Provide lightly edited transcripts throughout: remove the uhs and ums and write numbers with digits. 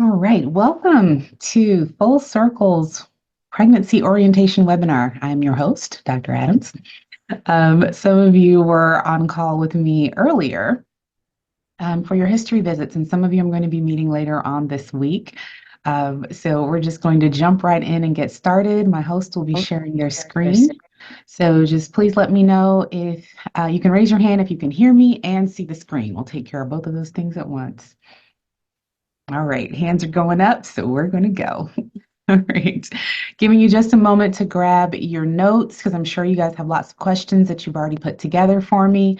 All right, welcome to Full Circle's Pregnancy Orientation Webinar. I'm your host, Dr. Adams. Some of you were on call with me earlier for your history visits, and some of you I'm going to be meeting later on this week. So we're just going to jump right in and get started. My host will be sharing their screen. So just please let me know if you can raise your hand if you can hear me and see the screen. We'll take care of both of those things at once. All right, hands are going up, so we're going to go. All right. Giving you just a moment to grab your notes because I'm sure you guys have lots of questions that you've already put together for me.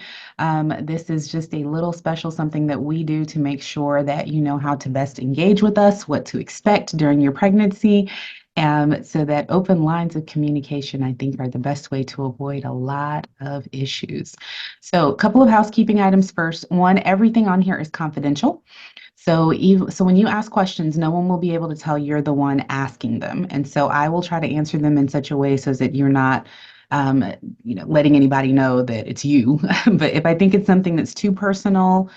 This is just a little special something that we do to make sure that you know how to best engage with us, what to expect during your pregnancy. So that open lines of communication, I think, are the best way to avoid a lot of issues. So a couple of housekeeping items first. One, everything on here is confidential. So when you ask questions, no one will be able to tell you're the one asking them. And so I will try to answer them in such a way so that you're not, um, letting anybody know that it's you. But if I think it's something that's too personal,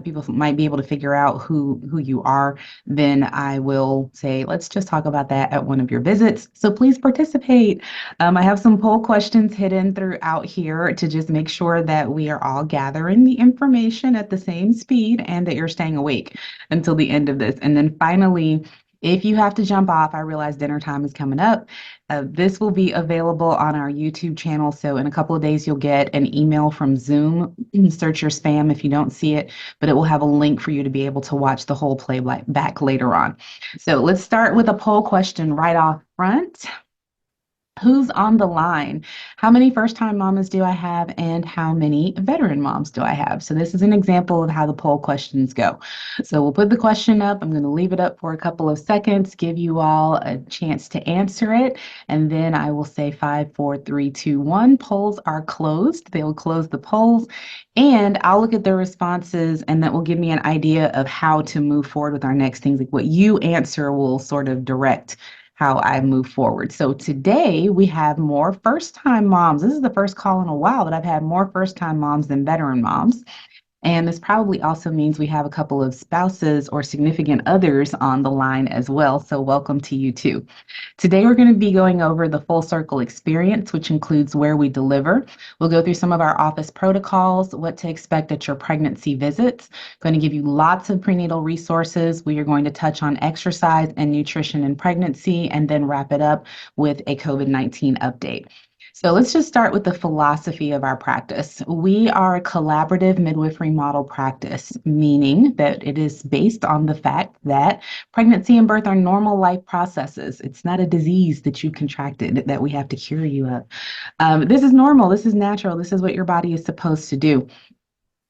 people might be able to figure out who you are, then I will say, let's just talk about that at one of your visits. So please participate. I have some poll questions hidden throughout here to just make sure that we are all gathering the information at the same speed and that you're staying awake until the end of this. And then finally, if you have to jump off, I realize dinner time is coming up. This will be available on our YouTube channel. So in a couple of days, you'll get an email from Zoom. Search your spam if you don't see it, but it will have a link for you to be able to watch the whole playback later on. So let's start with a poll question right off front. Who's on the line? How many first-time mamas do I have, and how many veteran moms do I have? So this is an example of how the poll questions go. So we'll put the question up. I'm going to leave it up for a couple of seconds, give you all a chance to answer it, and then I will say 5, 4, 3, 2, 1. Polls are closed. They will close the polls, and I'll look at the responses, and that will give me an idea of how to move forward with our next things. Like what you answer will sort of direct how I move forward. So today we have more first-time moms. This is the first call in a while that I've had more first-time moms than veteran moms. And this probably also means we have a couple of spouses or significant others on the line as well. So welcome to you too. Today, we're going to be going over the full circle experience, which includes where we deliver. We'll go through some of our office protocols, what to expect at your pregnancy visits. Going to give you lots of prenatal resources. We are going to touch on exercise and nutrition in pregnancy, and then wrap it up with a COVID-19 update. So let's just start with the philosophy of our practice. We are a collaborative midwifery model practice, meaning that it is based on the fact that pregnancy and birth are normal life processes. It's not a disease that you contracted that we have to cure you of. This is normal. This is natural. This is what your body is supposed to do.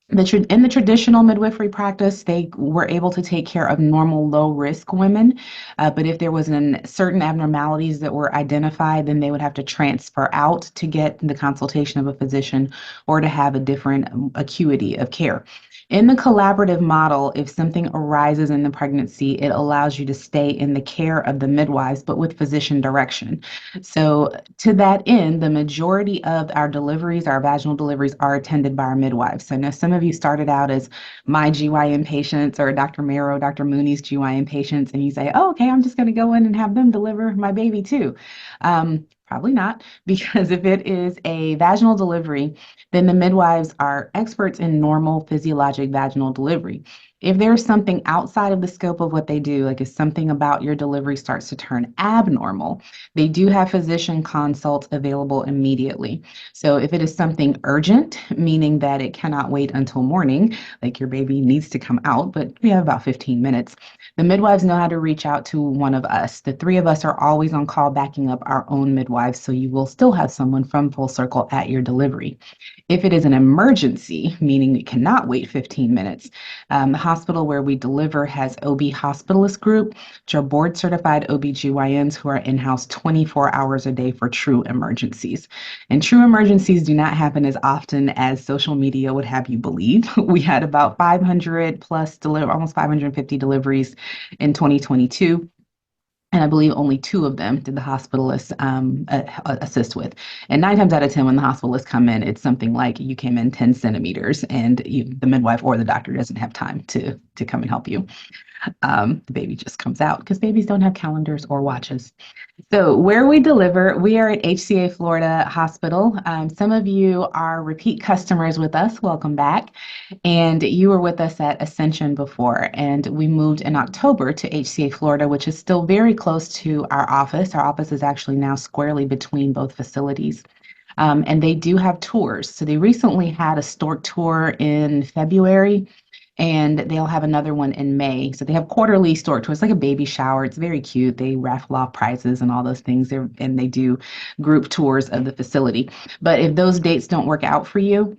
In the traditional midwifery practice, they were able to take care of normal low risk women. But if there was certain abnormalities that were identified, then they would have to transfer out to get the consultation of a physician or to have a different acuity of care. In the collaborative model, if something arises in the pregnancy, it allows you to stay in the care of the midwives, but with physician direction. So to that end, the majority of our deliveries, our vaginal deliveries, are attended by our midwives. So I know some of you started out as my GYN patients or Dr. Marrow, Dr. Mooney's GYN patients, and you say, oh, okay, I'm just going to go in and have them deliver my baby too. Probably not, because if it is a vaginal delivery, then the midwives are experts in normal physiologic vaginal delivery. If there's something outside of the scope of what they do, like if something about your delivery starts to turn abnormal, they do have physician consults available immediately. So if it is something urgent, meaning that it cannot wait until morning, like your baby needs to come out, but we have about 15 minutes, the midwives know how to reach out to one of us. The three of us are always on call backing up our own midwives, so you will still have someone from Full Circle at your delivery. If it is an emergency, meaning it cannot wait 15 minutes, the hospital where we deliver has OB hospitalist group, which are board certified OB/GYNs who are in-house 24 hours a day for true emergencies. And true emergencies do not happen as often as social media would have you believe. We had about 500 plus almost 550 deliveries in 2022. And I believe only two of them did the hospitalist assist with. And 9 times out of 10, when the hospitalists come in, it's something like you came in 10 centimeters and the midwife or the doctor doesn't have time to come and help you. The baby just comes out because babies don't have calendars or watches. So, where we deliver, we are at HCA Florida Hospital. Some of you are repeat customers with us. Welcome back. And you were with us at Ascension before, and we moved in October to HCA Florida, which is still very close to our office. Our office is actually now squarely between both facilities. And they do have tours. So they recently had a stork tour in February, and they'll have another one in May. So they have quarterly stork tours, like a baby shower. It's very cute. They raffle off prizes and all those things. And they do group tours of the facility. But if those dates don't work out for you,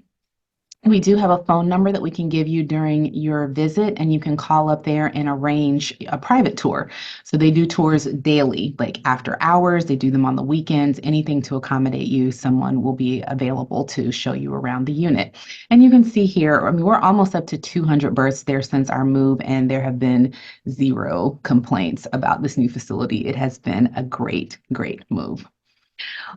we do have a phone number that we can give you during your visit, and you can call up there and arrange a private tour. So they do tours daily, like after hours, they do them on the weekends, anything to accommodate you. Someone will be available to show you around the unit. And you can see here, I mean, we're almost up to 200 births there since our move, and there have been zero complaints about this new facility. It has been a great, great move.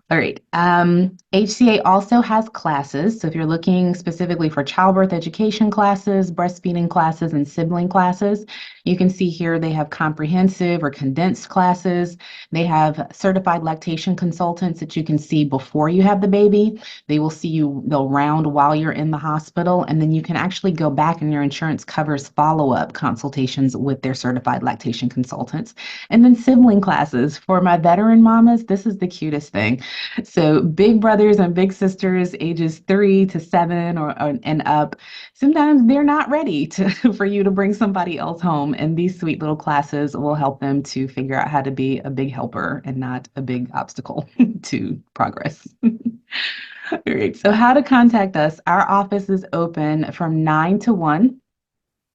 All right. HCA also has classes. So if you're looking specifically for childbirth education classes, breastfeeding classes, and sibling classes, you can see here they have comprehensive or condensed classes. They have certified lactation consultants that you can see before you have the baby. They will see you, they'll round while you're in the hospital, and then you can actually go back and your insurance covers follow-up consultations with their certified lactation consultants. And then sibling classes. For my veteran mamas, this is the cutest thing. So big brothers and big sisters, ages 3 to 7 or and up, sometimes they're not ready to for you to bring somebody else home. And these sweet little classes will help them to figure out how to be a big helper and not a big obstacle to progress. All right. So how to contact us? Our office is open from 9 to 1.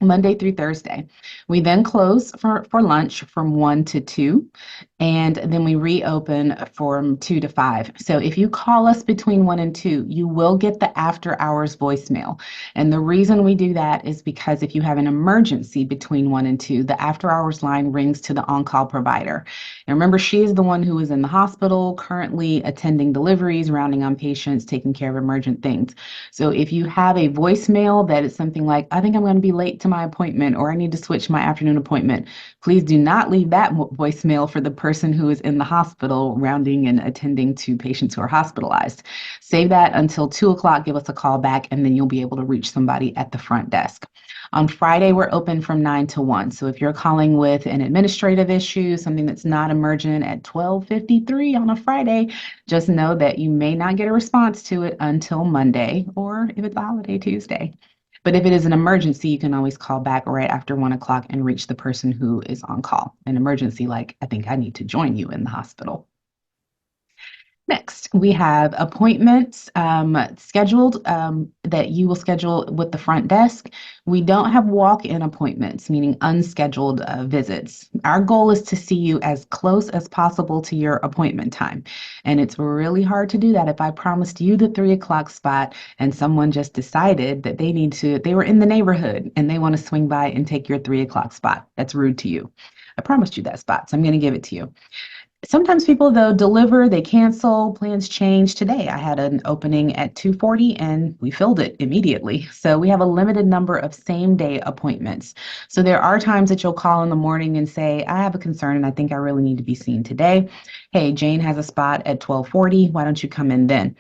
Monday through Thursday. We then close for lunch from 1 to 2, and then we reopen from 2 to 5. So if you call us between 1 and 2, you will get the after hours voicemail. And the reason we do that is because if you have an emergency between 1 and 2, the after hours line rings to the on-call provider. And remember, she is the one who is in the hospital, currently attending deliveries, rounding on patients, taking care of emergent things. So if you have a voicemail that is something like, I think I'm going to be late to my appointment, or I need to switch my afternoon appointment, please do not leave that voicemail for the person who is in the hospital rounding and attending to patients who are hospitalized. Save that until 2 o'clock, give us a call back, and then you'll be able to reach somebody at the front desk. On Friday, we're open from 9 to 1. So if you're calling with an administrative issue, something that's not emergent at 12:53 on a Friday, just know that you may not get a response to it until Monday, or if it's a holiday, Tuesday. But if it is an emergency, you can always call back right after 1 o'clock and reach the person who is on call. An emergency like, I think I need to join you in the hospital. Next, we have appointments scheduled that you will schedule with the front desk. We don't have walk-in appointments, meaning unscheduled visits. Our goal is to see you as close as possible to your appointment time. And it's really hard to do that if I promised you the 3 o'clock spot and someone just decided that they were in the neighborhood and they want to swing by and take your 3 o'clock spot. That's rude to you. I promised you that spot, so I'm going to give it to you. Sometimes people, though, deliver, they cancel, plans change. Today, I had an opening at 2:40 and we filled it immediately. So we have a limited number of same-day appointments. So there are times that you'll call in the morning and say, I have a concern and I think I really need to be seen today. Hey, Jane has a spot at 12:40. Why don't you come in then?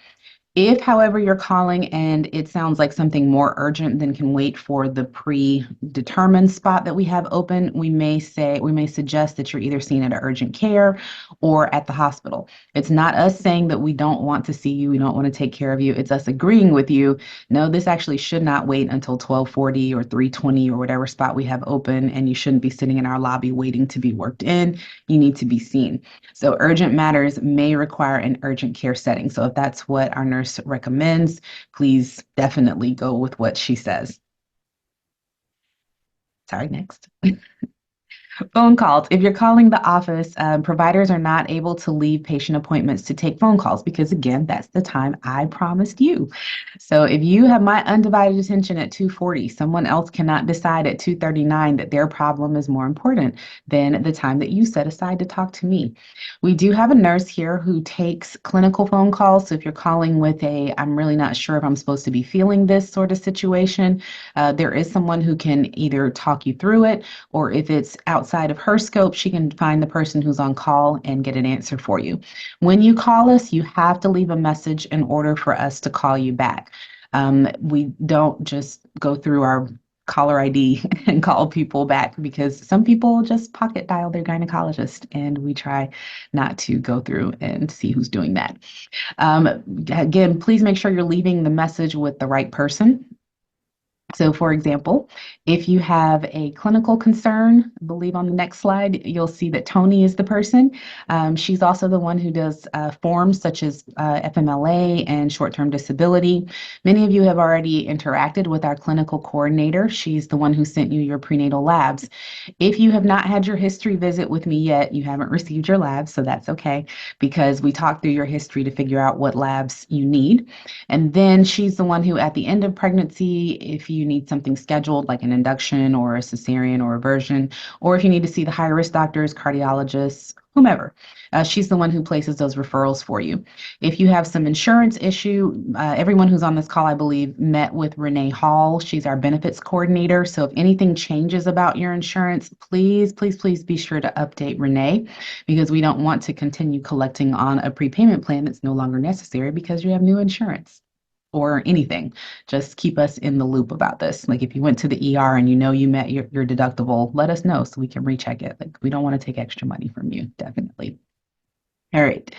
If, however, you're calling and it sounds like something more urgent than can wait for the predetermined spot that we have open, we may suggest that you're either seen at an urgent care or at the hospital. It's not us saying that we don't want to see you, we don't want to take care of you. It's us agreeing with you. No, this actually should not wait until 12:40 or 3:20 or whatever spot we have open, and you shouldn't be sitting in our lobby waiting to be worked in. You need to be seen. So urgent matters may require an urgent care setting. So if that's what our nurse recommends, please definitely go with what she says. Sorry, next. Phone calls. If you're calling the office, providers are not able to leave patient appointments to take phone calls because, again, that's the time I promised you. So if you have my undivided attention at 2:40, someone else cannot decide at 2:39 that their problem is more important than the time that you set aside to talk to me. We do have a nurse here who takes clinical phone calls. So if you're calling with a, I'm really not sure if I'm supposed to be feeling this sort of situation, there is someone who can either talk you through it, or if it's outside of her scope, she can find the person who's on call and get an answer for you. When you call us, you have to leave a message in order for us to call you back. We don't just go through our caller ID and call people back because some people just pocket dial their gynecologist, and we try not to go through and see who's doing that. Um, again, please make sure you're leaving the message with the right person. So, for example, if you have a clinical concern, I believe on the next slide, you'll see that Tony is the person. She's also the one who does forms such as FMLA and short-term disability. Many of you have already interacted with our clinical coordinator. She's the one who sent you your prenatal labs. If you have not had your history visit with me yet, you haven't received your labs, so that's okay, because we talked through your history to figure out what labs you need. And then she's the one who, at the end of pregnancy, if you need something scheduled, like an induction or a cesarean or a version, or if you need to see the high risk doctors, cardiologists, whomever, she's the one who places those referrals for you. If you have some insurance issue, everyone who's on this call, I believe, met with Renee Hall. She's our benefits coordinator. So if anything changes about your insurance, please, please, please be sure to update Renee, because we don't want to continue collecting on a prepayment plan that's no longer necessary because you have new insurance or anything. Just keep us in the loop about this. Like if you went to the ER and you know you met your deductible, let us know so we can recheck it. Like we don't want to take extra money from you, definitely. All right.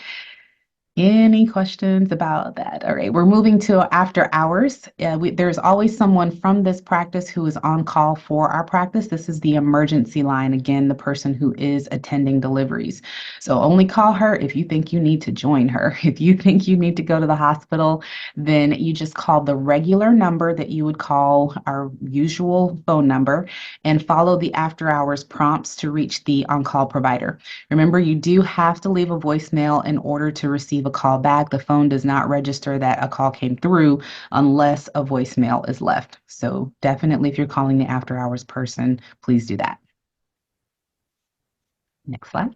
Any questions about that? All right, we're moving to after hours. There's always someone from this practice who is on call for our practice. This is the emergency line. Again, the person who is attending deliveries. So only call her if you think you need to join her. If you think you need to go to the hospital, then you just call the regular number that you would call our usual phone number and follow the after hours prompts to reach the on-call provider. Remember, you do have to leave a voicemail in order to receive a call back. The phone does not register that a call came through unless a voicemail is left. So definitely, if you're calling the after hours person, please do that. Next slide.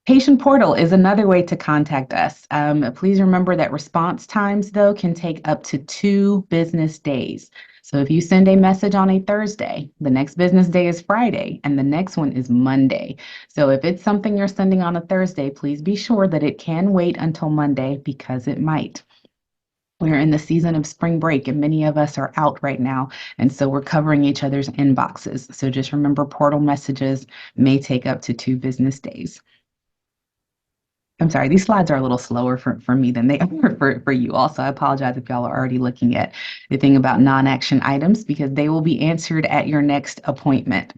Patient portal is another way to contact us. Please remember that response times, though, can take up to 2 business days. So if you send a message on a Thursday, the next business day is Friday, and the next one is Monday. So if it's something you're sending on a Thursday, please be sure that it can wait until Monday because it might. We're in the season of spring break, and many of us are out right now, and so we're covering each other's inboxes. So just remember, portal messages may take up to 2 business days. I'm sorry, these slides are a little slower for me than they are for you all. So I apologize if y'all are already looking at the thing about non-action items because they will be answered at your next appointment.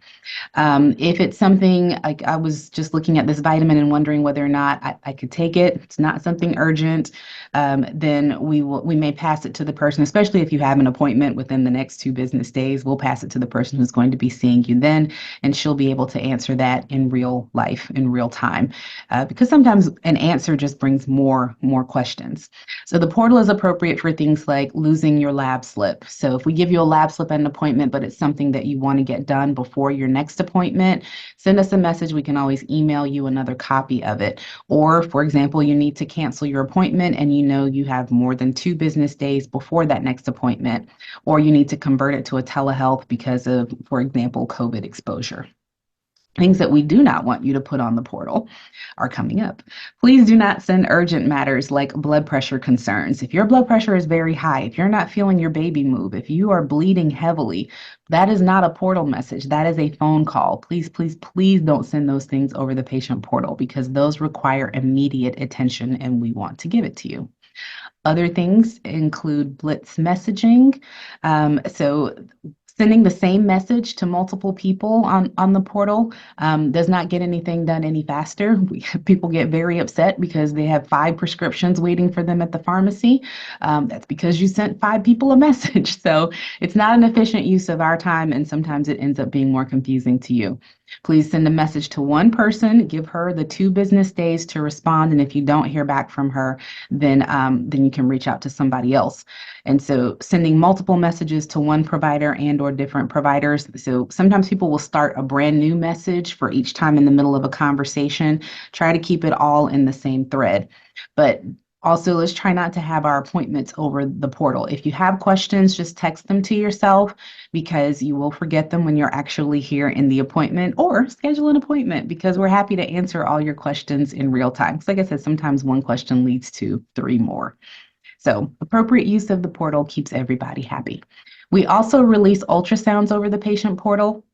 If it's something like I was just looking at this vitamin and wondering whether or not I could take it, it's not something urgent, then we may pass it to the person, especially if you have an appointment within the next 2 business days, we'll pass it to the person who's going to be seeing you then, and she'll be able to answer that in real life, in real time. Because sometimes an answer just brings more questions. So the portal is appropriate for things like losing your lab slip. So if we give you a lab slip at an appointment, but it's something that you want to get done before your next appointment, send us a message. We can always email you another copy of it. Or, for example, you need to cancel your appointment and you know you have more than 2 business days before that next appointment, or you need to convert it to a telehealth because of, for example, COVID exposure. Things that we do not want you to put on the portal are coming up. Please do not send urgent matters like blood pressure concerns. If your blood pressure is very high, if you're not feeling your baby move, if you are bleeding heavily, that is not a portal message. That is a phone call. Please, please, please don't send those things over the patient portal because those require immediate attention and we want to give it to you. Other things include blitz messaging. So Sending the same message to multiple people on the portal does not get anything done any faster. People get very upset because they have 5 prescriptions waiting for them at the pharmacy. That's because you sent 5 people a message. So it's not an efficient use of our time, and sometimes it ends up being more confusing to you. Please send a message to one person, give her the 2 business days to respond, and if you don't hear back from her, then you can reach out to somebody else. And so sending multiple messages to one provider and or different providers. So sometimes people will start a brand new message for each time in the middle of a conversation. Try to keep it all in the same thread. But also, let's try not to have our appointments over the portal. If you have questions, just text them to yourself because you will forget them when you're actually here in the appointment, or schedule an appointment because we're happy to answer all your questions in real time. Because like I said, sometimes one question leads to 3 more. So appropriate use of the portal keeps everybody happy. We also release ultrasounds over the patient portal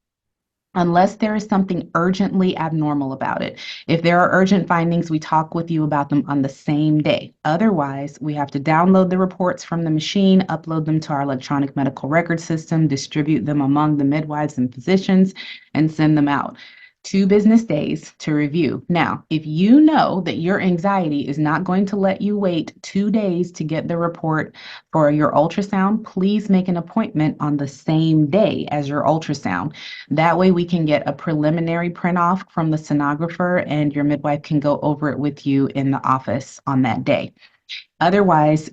unless there is something urgently abnormal about it. If there are urgent findings, we talk with you about them on the same day. Otherwise, we have to download the reports from the machine, upload them to our electronic medical record system, distribute them among the midwives and physicians, and send them out. 2 business days to review. Now, if you know that your anxiety is not going to let you wait 2 days to get the report for your ultrasound, please make an appointment on the same day as your ultrasound. That way we can get a preliminary print off from the sonographer and your midwife can go over it with you in the office on that day. Otherwise,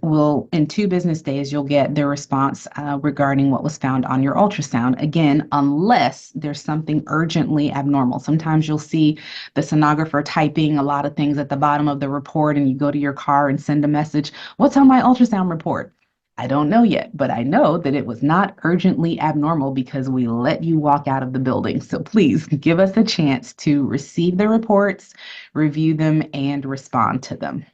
in 2 business days, you'll get the response regarding what was found on your ultrasound. Again, unless there's something urgently abnormal. Sometimes you'll see the sonographer typing a lot of things at the bottom of the report, and you go to your car and send a message, "What's on my ultrasound report?" I don't know yet, but I know that it was not urgently abnormal because we let you walk out of the building. So please give us a chance to receive the reports, review them, and respond to them.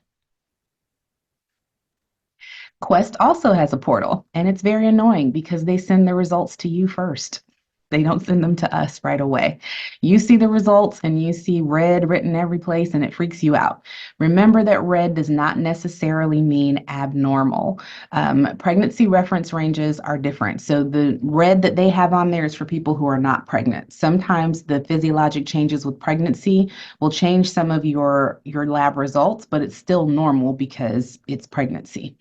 Quest also has a portal, and it's very annoying because they send the results to you first. They don't send them to us right away. You see the results and you see red written every place and it freaks you out. Remember that red does not necessarily mean abnormal. Pregnancy reference ranges are different. So the red that they have on there is for people who are not pregnant. Sometimes the physiologic changes with pregnancy will change some of your lab results, but it's still normal because it's pregnancy.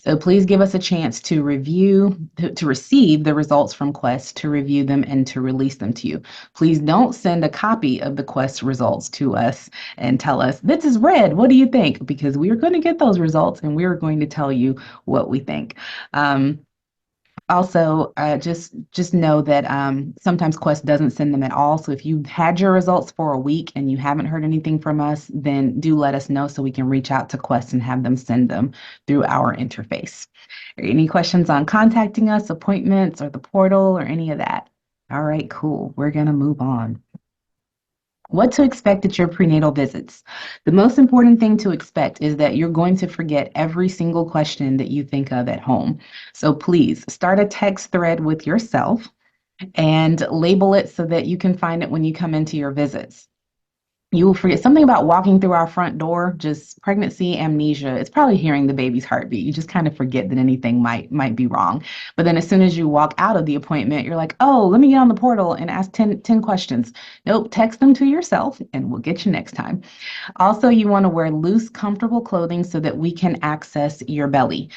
So please give us a chance to receive the results from Quest, to review them and to release them to you. Please don't send a copy of the Quest results to us and tell us, "This is red, what do you think?" Because we are going to get those results and we are going to tell you what we think. Also, just know that sometimes Quest doesn't send them at all. So if you've had your results for a week and you haven't heard anything from us, then do let us know so we can reach out to Quest and have them send them through our interface. Any questions on contacting us, appointments, or the portal, or any of that? All right, cool. We're going to move on. What to expect at your prenatal visits. The most important thing to expect is that you're going to forget every single question that you think of at home. So please start a text thread with yourself and label it so that you can find it when you come into your visits. You will forget something about walking through our front door, just pregnancy amnesia. It's probably hearing the baby's heartbeat. You just kind of forget that anything might be wrong. But then as soon as you walk out of the appointment, you're like, "Oh, let me get on the portal and ask 10 questions." Nope, text them to yourself and we'll get you next time. Also, you want to wear loose, comfortable clothing so that we can access your belly.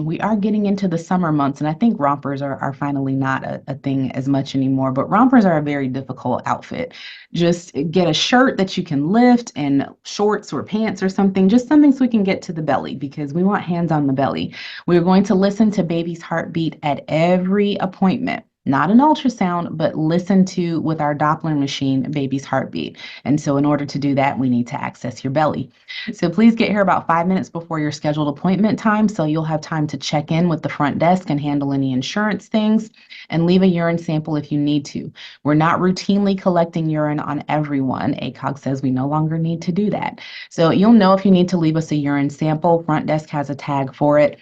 We are getting into the summer months, and I think rompers are finally not a thing as much anymore, but rompers are a very difficult outfit. Just get a shirt that you can lift and shorts or pants or something, just something so we can get to the belly because we want hands on the belly. We're going to listen to baby's heartbeat at every appointment. Not an ultrasound, but listen to, with our Doppler machine, baby's heartbeat. And so in order to do that, we need to access your belly. So please get here about 5 minutes before your scheduled appointment time so you'll have time to check in with the front desk and handle any insurance things, and leave a urine sample if you need to. We're not routinely collecting urine on everyone. ACOG says we no longer need to do that. So you'll know if you need to leave us a urine sample. Front desk has a tag for it.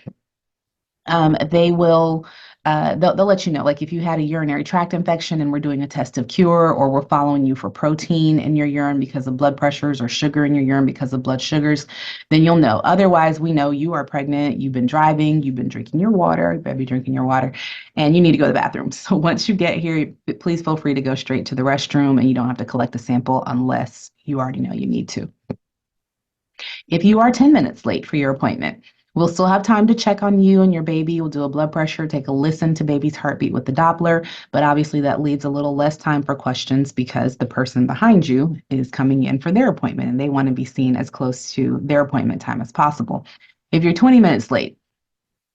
They will they'll let you know, like if you had a urinary tract infection and we're doing a test of cure, or we're following you for protein in your urine because of blood pressures, or sugar in your urine because of blood sugars, then you'll know. Otherwise, we know you are pregnant, you've been driving, you've been drinking your water, you better be drinking your water, and you need to go to the bathroom. So once you get here, please feel free to go straight to the restroom, and you don't have to collect a sample unless you already know you need to. If you are 10 minutes late for your appointment, we'll still have time to check on you and your baby. We'll do a blood pressure, take a listen to baby's heartbeat with the Doppler, but obviously that leaves a little less time for questions because the person behind you is coming in for their appointment and they want to be seen as close to their appointment time as possible. If you're 20 minutes late,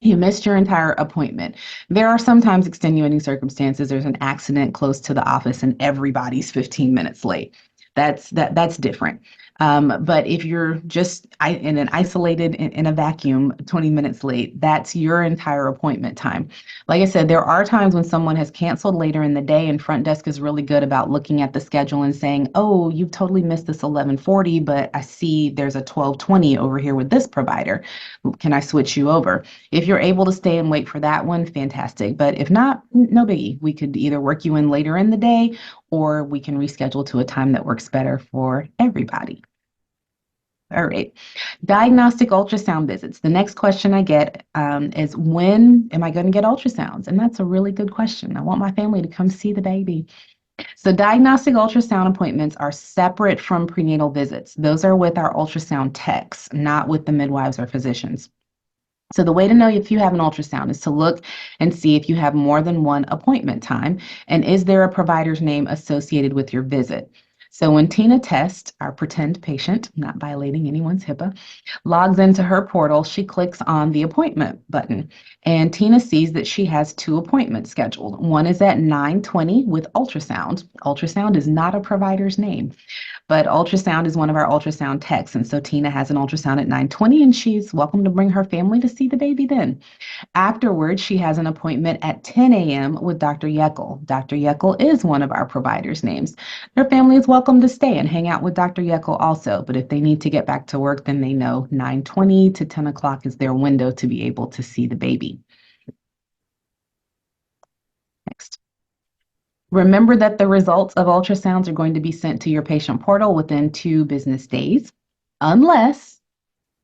you missed your entire appointment. There are sometimes extenuating circumstances. There's an accident close to the office and everybody's 15 minutes late. That's different. But if you're just in an isolated in a vacuum, 20 minutes late, that's your entire appointment time. Like I said, there are times when someone has canceled later in the day, and front desk is really good about looking at the schedule and saying, "Oh, you've totally missed this 11:40, but I see there's a 12:20 over here with this provider. Can I switch you over?" If you're able to stay and wait for that one, fantastic. But if not, no biggie. We could either work you in later in the day, or we can reschedule to a time that works better for everybody. All right. Diagnostic ultrasound visits. The next question I get is, when am I going to get ultrasounds? And that's a really good question. I want my family to come see the baby. So diagnostic ultrasound appointments are separate from prenatal visits. Those are with our ultrasound techs, not with the midwives or physicians. So the way to know if you have an ultrasound is to look and see if you have more than one appointment time, and is there a provider's name associated with your visit. So when Tina Test, our pretend patient, not violating anyone's HIPAA, logs into her portal, she clicks on the appointment button, and Tina sees that she has two appointments scheduled. One is at 9:20 with ultrasound. Ultrasound is not a provider's name, but ultrasound is one of our ultrasound techs. And so Tina has an ultrasound at 9:20, and she's welcome to bring her family to see the baby then. Afterwards, she has an appointment at 10 a.m. with Dr. Yeckel. Dr. Yeckel is one of our providers' names. Their family is welcome to stay and hang out with Dr. Yeckel also, but if they need to get back to work, then they know 9:20 to 10 o'clock is their window to be able to see the baby. Next. Remember that the results of ultrasounds are going to be sent to your patient portal within 2 business days, unless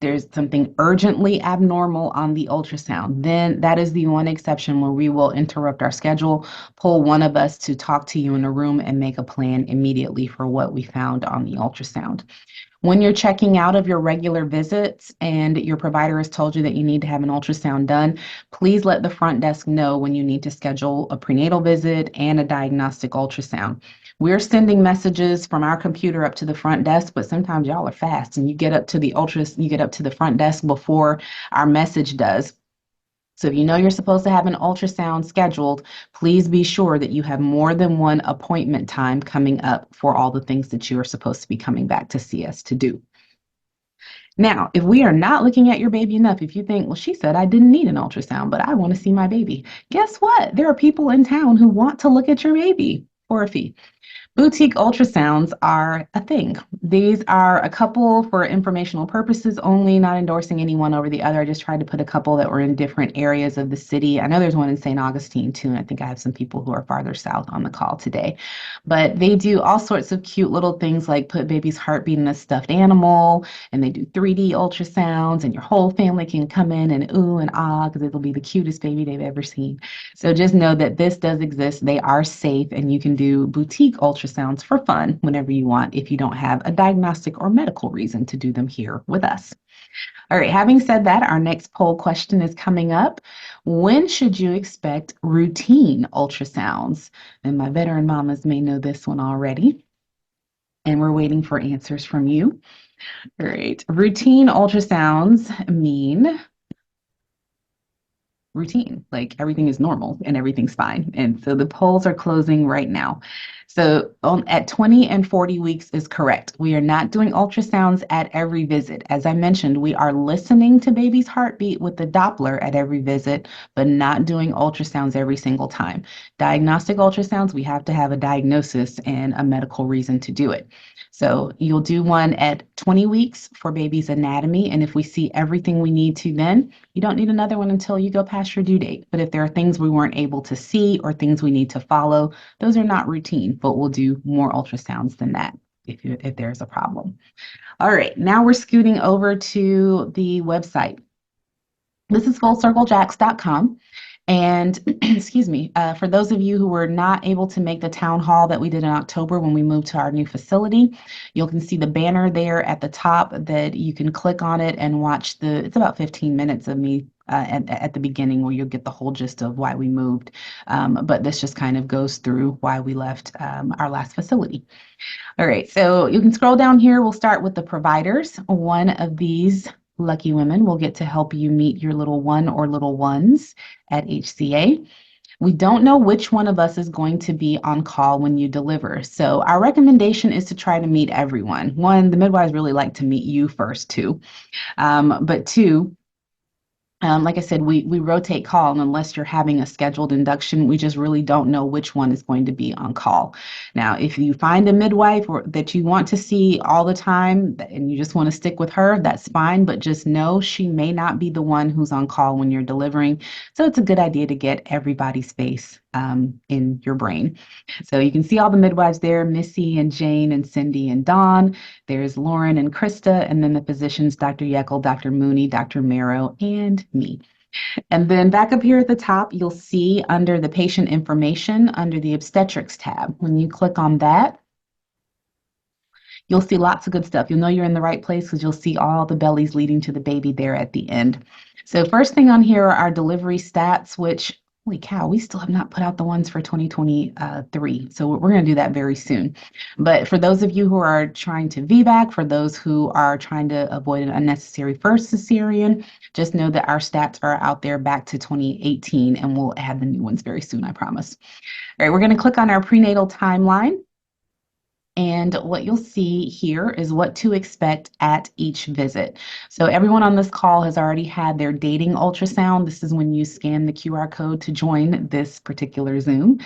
there's something urgently abnormal on the ultrasound. Then that is the one exception where we will interrupt our schedule, pull one of us to talk to you in a room, and make a plan immediately for what we found on the ultrasound. When you're checking out of your regular visits and your provider has told you that you need to have an ultrasound done, please let the front desk know when you need to schedule a prenatal visit and a diagnostic ultrasound. We're sending messages from our computer up to the front desk, but sometimes y'all are fast and you get up to the front desk before our message does. So if you know you're supposed to have an ultrasound scheduled, please be sure that you have more than one appointment time coming up for all the things that you are supposed to be coming back to see us to do. Now, if we are not looking at your baby enough, if you think, well, she said I didn't need an ultrasound, but I want to see my baby, guess what? There are people in town who want to look at your baby for a fee. Boutique ultrasounds are a thing. These are a couple for informational purposes only, not endorsing any one over the other. I just tried to put a couple that were in different areas of the city. I know there's one in St. Augustine too, and I think I have some people who are farther south on the call today. But they do all sorts of cute little things like put baby's heartbeat in a stuffed animal, and they do 3D ultrasounds, and your whole family can come in and ooh and ah because it'll be the cutest baby they've ever seen. So just know that this does exist. They are safe, and you can do boutique ultrasounds for fun whenever you want if you don't have a diagnostic or medical reason to do them here with us. All right, having said that, our next poll question is coming up. When should you expect routine ultrasounds? And my veteran mamas may know this one already. And we're waiting for answers from you. All right, routine ultrasounds mean routine, like everything is normal and everything's fine. And so the polls are closing right now. So at 20 and 40 weeks is correct. We are not doing ultrasounds at every visit. As I mentioned, we are listening to baby's heartbeat with the Doppler at every visit, but not doing ultrasounds every single time. Diagnostic ultrasounds, we have to have a diagnosis and a medical reason to do it. So you'll do one at 20 weeks for baby's anatomy. And if we see everything we need to, then you don't need another one until you go past your due date. But if there are things we weren't able to see or things we need to follow, those are not routine, but we'll do more ultrasounds than that if there's a problem. All right, now we're scooting over to the website. This is fullcirclejacks.com. And excuse me, for those of you who were not able to make the town hall that we did in October when we moved to our new facility, you can see the banner there at the top that you can click on it and watch it's about 15 minutes of me at the beginning where you'll get the whole gist of why we moved. But this just kind of goes through why we left our last facility. All right, so you can scroll down here. We'll start with the providers. One of these lucky women will get to help you meet your little one or little ones at HCA. We don't know which one of us is going to be on call when you deliver. So our recommendation is to try to meet everyone. One, the midwives really like to meet you first too. But two, like I said, we rotate call, and unless you're having a scheduled induction, we just really don't know which one is going to be on call. Now, if you find a midwife that you want to see all the time and you just want to stick with her, that's fine, but just know she may not be the one who's on call when you're delivering. So it's a good idea to get everybody's face in your brain. So you can see all the midwives there, Missy and Jane and Cindy and Dawn. There's Lauren and Krista, and then the physicians, Dr. Yeckel, Dr. Mooney, Dr. Marrow, and me. And then back up here at the top, you'll see under the patient information, under the obstetrics tab. When you click on that, you'll see lots of good stuff. You'll know you're in the right place because you'll see all the bellies leading to the baby there at the end. So first thing on here are our delivery stats, which, holy cow, we still have not put out the ones for 2023. So we're going to do that very soon. But for those of you who are trying to VBAC, for those who are trying to avoid an unnecessary first cesarean, just know that our stats are out there back to 2018, and we'll add the new ones very soon, I promise. All right, we're going to click on our prenatal timeline. And what you'll see here is what to expect at each visit. So everyone on this call has already had their dating ultrasound. This is when you scan the QR code to join this particular Zoom.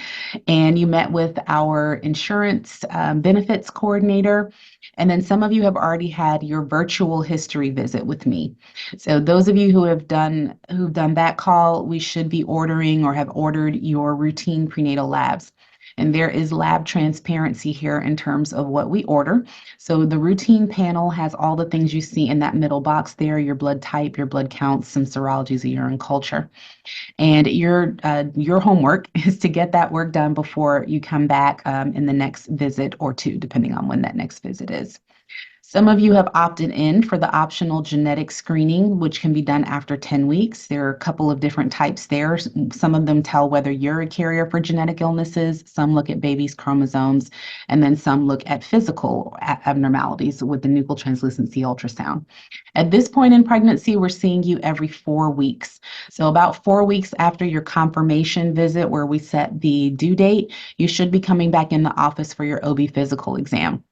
And you met with our insurance benefits coordinator. And then some of you have already had your virtual history visit with me. So those of you who've done that call, we should be ordering or have ordered your routine prenatal labs. And there is lab transparency here in terms of what we order. So the routine panel has all the things you see in that middle box there, your blood type, your blood counts, some serologies, a urine culture. And your homework is to get that work done before you come back in the next visit or two, depending on when that next visit is. Some of you have opted in for the optional genetic screening, which can be done after 10 weeks. There are a couple of different types there. Some of them tell whether you're a carrier for genetic illnesses. Some look at baby's chromosomes, and then some look at physical abnormalities with the nuchal translucency ultrasound. At this point in pregnancy, we're seeing you every 4 weeks. So about 4 weeks after your confirmation visit, where we set the due date, you should be coming back in the office for your OB physical exam.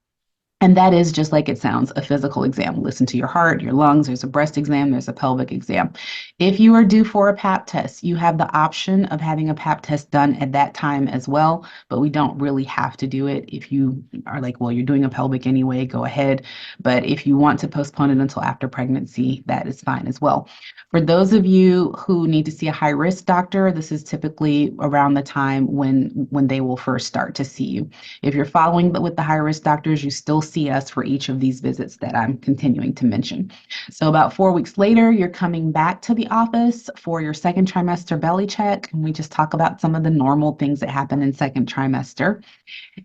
And that is just like it sounds, a physical exam. Listen to your heart, your lungs, there's a breast exam, there's a pelvic exam. If you are due for a pap test, you have the option of having a pap test done at that time as well, but we don't really have to do it. If you are like, well, you're doing a pelvic anyway, go ahead. But if you want to postpone it until after pregnancy, that is fine as well. For those of you who need to see a high-risk doctor, this is typically around the time when they will first start to see you. If you're following with the high-risk doctors, you still see us for each of these visits that I'm continuing to mention. So about 4 weeks later, you're coming back to the office for your second trimester belly check. And we just talk about some of the normal things that happen in second trimester.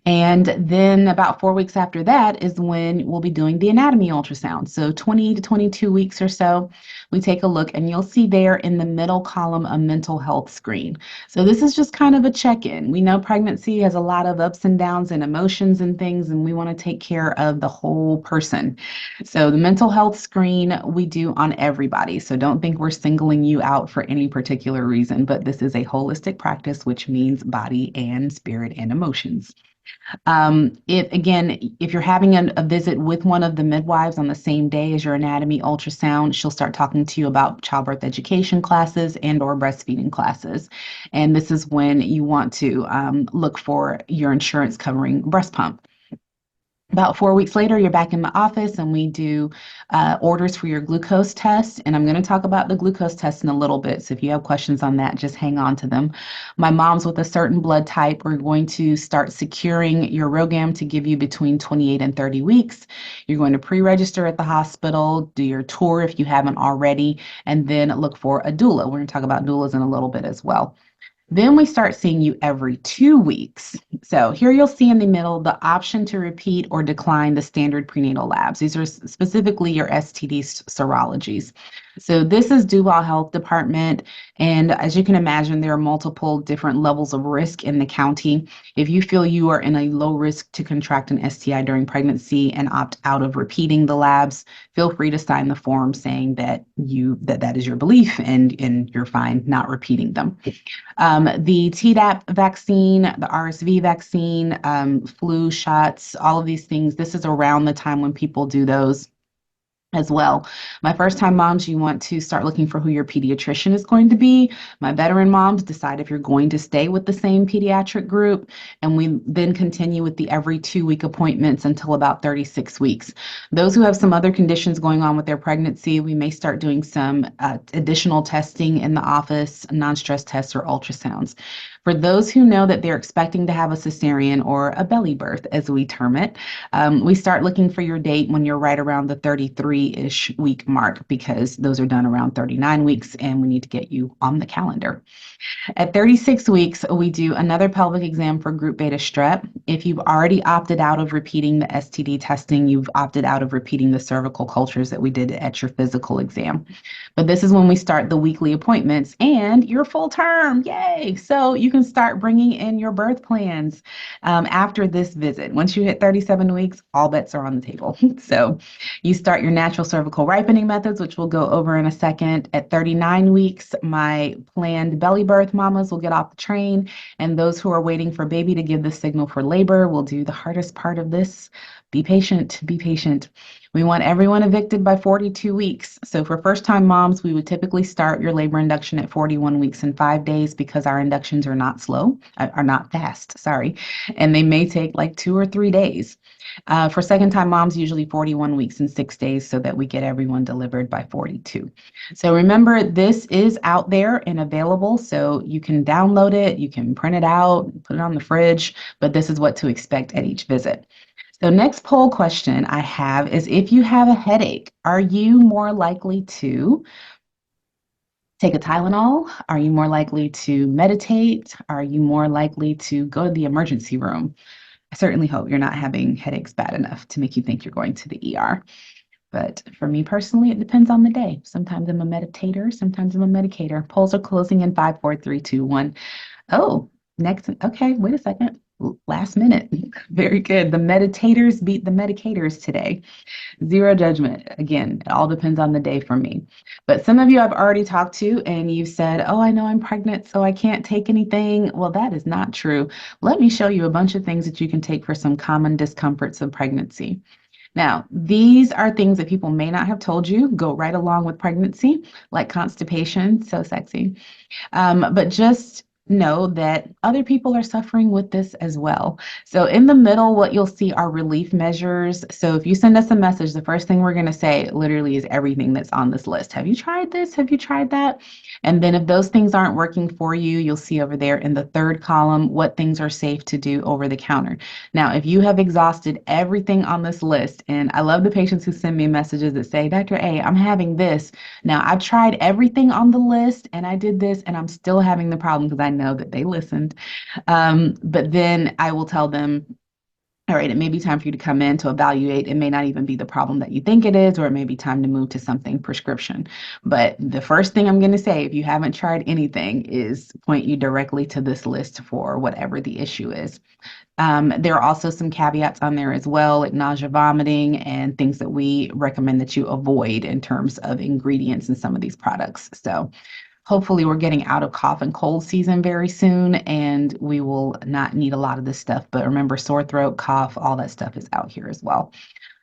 And then about 4 weeks after that is when we'll be doing the anatomy ultrasound. So 20 to 22 weeks or so, we take a look and you'll see there in the middle column a mental health screen. So this is just kind of a check-in. We know pregnancy has a lot of ups and downs and emotions and things, and we want to take care of the whole person. So the mental health screen we do on everybody. So don't think we're singling you out for any particular reason, but this is a holistic practice, which means body and spirit and emotions. If you're having a visit with one of the midwives on the same day as your anatomy ultrasound, she'll start talking to you about childbirth education classes and or breastfeeding classes. And this is when you want to look for your insurance covering breast pump. About 4 weeks later, you're back in the office and we do orders for your glucose test. And I'm going to talk about the glucose test in a little bit. So if you have questions on that, just hang on to them. My mom's with a certain blood type. We're going to start securing your ROGAM to give you between 28 and 30 weeks. You're going to pre-register at the hospital, do your tour if you haven't already, and then look for a doula. We're going to talk about doulas in a little bit as well. Then we start seeing you every 2 weeks. So here you'll see in the middle the option to repeat or decline the standard prenatal labs. These are specifically your STD serologies. So this is Duval Health Department. And as you can imagine, there are multiple different levels of risk in the county. If you feel you are in a low risk to contract an STI during pregnancy and opt out of repeating the labs, feel free to sign the form saying that that is your belief and you're fine not repeating them. The Tdap vaccine, the RSV vaccine, flu shots, all of these things, this is around the time when people do those as well. My first time moms, you want to start looking for who your pediatrician is going to be. My veteran moms, decide if you're going to stay with the same pediatric group. And we then continue with the every 2 week appointments until about 36 weeks. Those who have some other conditions going on with their pregnancy, we may start doing some additional testing in the office, non-stress tests or ultrasounds. For those who know that they're expecting to have a cesarean or a belly birth, as we term it, we start looking for your date when you're right around the 33-ish week mark, because those are done around 39 weeks and we need to get you on the calendar. At 36 weeks, we do another pelvic exam for group beta strep. If you've already opted out of repeating the STD testing, you've opted out of repeating the cervical cultures that we did at your physical exam. But this is when we start the weekly appointments and you're full term. Yay! So you can start bringing in your birth plans after this visit. Once you hit 37 weeks, all bets are on the table. So you start your natural cervical ripening methods, which we'll go over in a second. At 39 weeks, my planned belly birth mamas will get off the train, and those who are waiting for baby to give the signal for labor will do the hardest part of this. Be patient, be patient. We want everyone evicted by 42 weeks. So for first-time moms, we would typically start your labor induction at 41 weeks and 5 days, because our inductions are not fast, sorry, and they may take like 2 or 3 days. For second-time moms, usually 41 weeks and 6 days, so that we get everyone delivered by 42. So remember, this is out there and available, so you can download it, you can print it out, put it on the fridge, but this is what to expect at each visit. So next poll question I have is, if you have a headache, are you more likely to take a Tylenol? Are you more likely to meditate? Are you more likely to go to the emergency room? I certainly hope you're not having headaches bad enough to make you think you're going to the ER. But for me personally, it depends on the day. Sometimes I'm a meditator, sometimes I'm a medicator. Polls are closing in 5, 4, 3, 2, 1. Oh, next. Okay, wait a second. Last minute. Very good. The meditators beat the medicators today. Zero judgment. Again, it all depends on the day for me. But some of you I've already talked to and you've said, oh, I know I'm pregnant, so I can't take anything. Well, that is not true. Let me show you a bunch of things that you can take for some common discomforts of pregnancy. Now, these are things that people may not have told you go right along with pregnancy, like constipation, so sexy. But just know that other people are suffering with this as well. So in the middle, what you'll see are relief measures. So if you send us a message, the first thing we're going to say literally is everything that's on this list. Have you tried this? Have you tried that? And then if those things aren't working for you, you'll see over there in the third column what things are safe to do over the counter. Now, if you have exhausted everything on this list, and I love the patients who send me messages that say, Dr. A, I'm having this. Now, I've tried everything on the list and I did this and I'm still having the problem, because I know that they listened. But then I will tell them, all right, it may be time for you to come in to evaluate. It may not even be the problem that you think it is, or it may be time to move to something prescription. But the first thing I'm going to say, if you haven't tried anything, is point you directly to this list for whatever the issue is. There are also some caveats on there as well, like nausea, vomiting, and things that we recommend that you avoid in terms of ingredients in some of these products. So hopefully we're getting out of cough and cold season very soon, and we will not need a lot of this stuff. But remember, sore throat, cough, all that stuff is out here as well.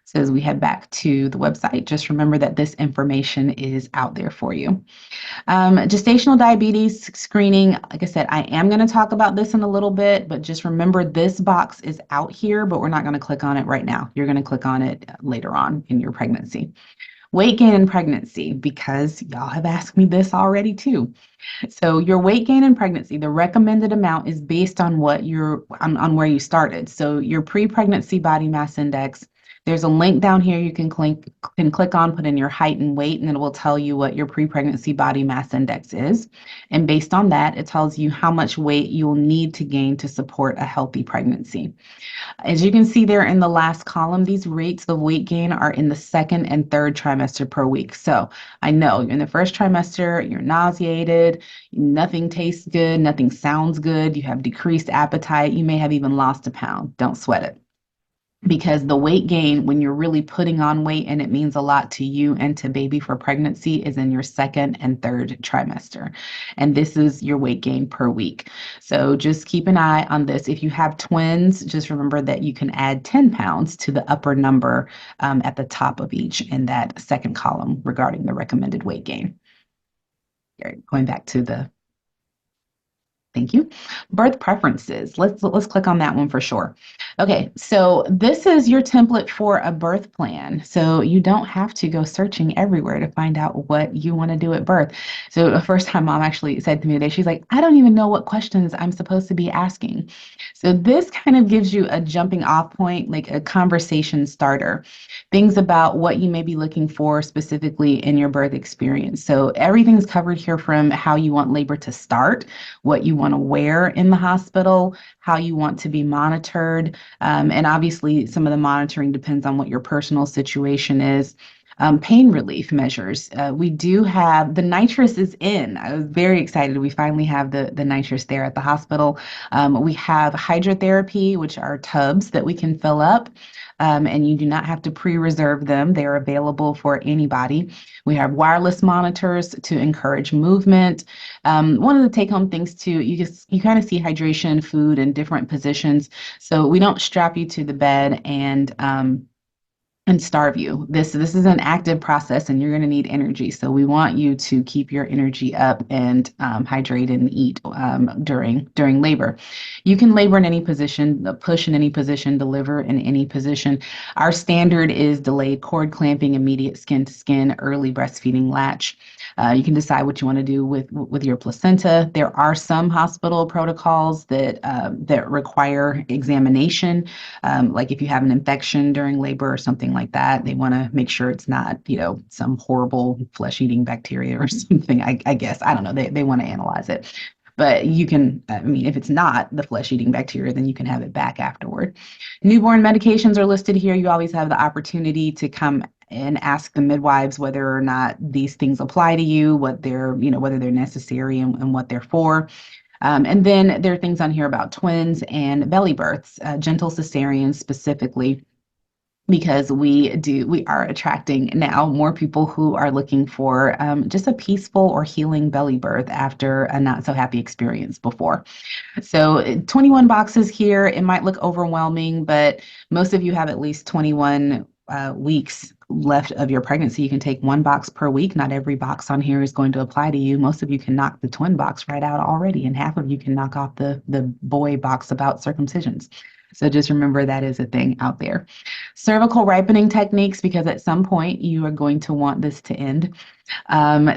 So as we head back to the website, just remember that this information is out there for you. Gestational diabetes screening, like I said, I am going to talk about this in a little bit, but just remember this box is out here, but we're not going to click on it right now. You're going to click on it later on in your pregnancy. Weight gain in pregnancy, because y'all have asked me this already too. So your weight gain in pregnancy, the recommended amount is based on what on where you started. So your pre-pregnancy body mass index, there's a link down here you can click on, put in your height and weight, and it will tell you what your pre-pregnancy body mass index is. And based on that, it tells you how much weight you'll need to gain to support a healthy pregnancy. As you can see there in the last column, these rates of weight gain are in the second and third trimester per week. So I know in the first trimester, you're nauseated, nothing tastes good, nothing sounds good, you have decreased appetite, you may have even lost a pound. Don't sweat it. Because the weight gain, when you're really putting on weight and it means a lot to you and to baby for pregnancy, is in your second and third trimester. And this is your weight gain per week. So just keep an eye on this. If you have twins, just remember that you can add 10 pounds to the upper number at the top of each in that second column regarding the recommended weight gain. All right, going back to the Thank you. Birth preferences. Let's click on that one for sure. Okay, so this is your template for a birth plan. So you don't have to go searching everywhere to find out what you want to do at birth. So the first time mom actually said to me today, she's like, I don't even know what questions I'm supposed to be asking. So this kind of gives you a jumping off point, like a conversation starter. Things about what you may be looking for specifically in your birth experience. So everything's covered here from how you want labor to start, what you want to wear in the hospital, how you want to be monitored. And obviously, some of the monitoring depends on what your personal situation is. Pain relief measures. We do have the nitrous is in. I was very excited. We finally have the nitrous there at the hospital. We have hydrotherapy, which are tubs that we can fill up. And you do not have to pre-reserve them. They're available for anybody. We have wireless monitors to encourage movement. One of the take-home things too, you kind of see hydration, food in different positions. So we don't strap you to the bed and starve you. This is an active process, and you're going to need energy. So we want you to keep your energy up and hydrate and eat during labor. You can labor in any position, push in any position, deliver in any position. Our standard is delayed cord clamping, immediate skin to skin, early breastfeeding latch. You can decide what you want to do with your placenta. There are some hospital protocols that require examination, like if you have an infection during labor or something like that, they want to make sure it's not, some horrible flesh-eating bacteria or something. I guess I don't know. They want to analyze it. But you can, I mean, if it's not the flesh-eating bacteria, then you can have it back afterward. Newborn medications are listed here. You always have the opportunity to come and ask the midwives whether or not these things apply to you, whether they're necessary and what they're for. And then there are things on here about twins and belly births, gentle cesareans specifically, because we are attracting now more people who are looking for just a peaceful or healing belly birth after a not so happy experience before. So 21 boxes here. It might look overwhelming, but most of you have at least 21 weeks left of your pregnancy. You can take one box per week. Not every box on here is going to apply to you. Most of you can knock the twin box right out already, and half of you can knock off the boy box about circumcisions. So just remember that is a thing out there. Cervical ripening techniques, because at some point you are going to want this to end.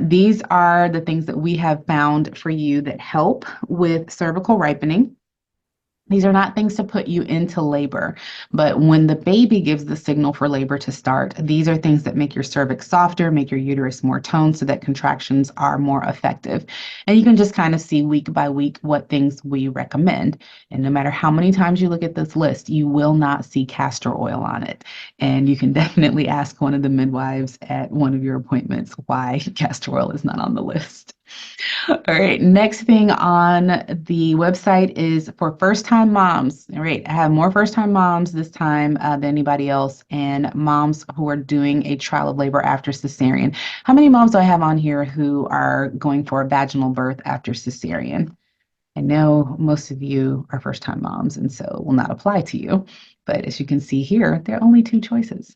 These are the things that we have found for you that help with cervical ripening. These are not things to put you into labor, but when the baby gives the signal for labor to start, these are things that make your cervix softer, make your uterus more toned so that contractions are more effective. And you can just kind of see week by week what things we recommend. And no matter how many times you look at this list, you will not see castor oil on it. And you can definitely ask one of the midwives at one of your appointments why castor oil is not on the list. All right, next thing on the website is for first-time moms. All right, I have more first-time moms this time than anybody else, and moms who are doing a trial of labor after cesarean. How many moms do I have on here who are going for a vaginal birth after cesarean? I know most of you are first time moms, and so will not apply to you. But as you can see here, there are only two choices,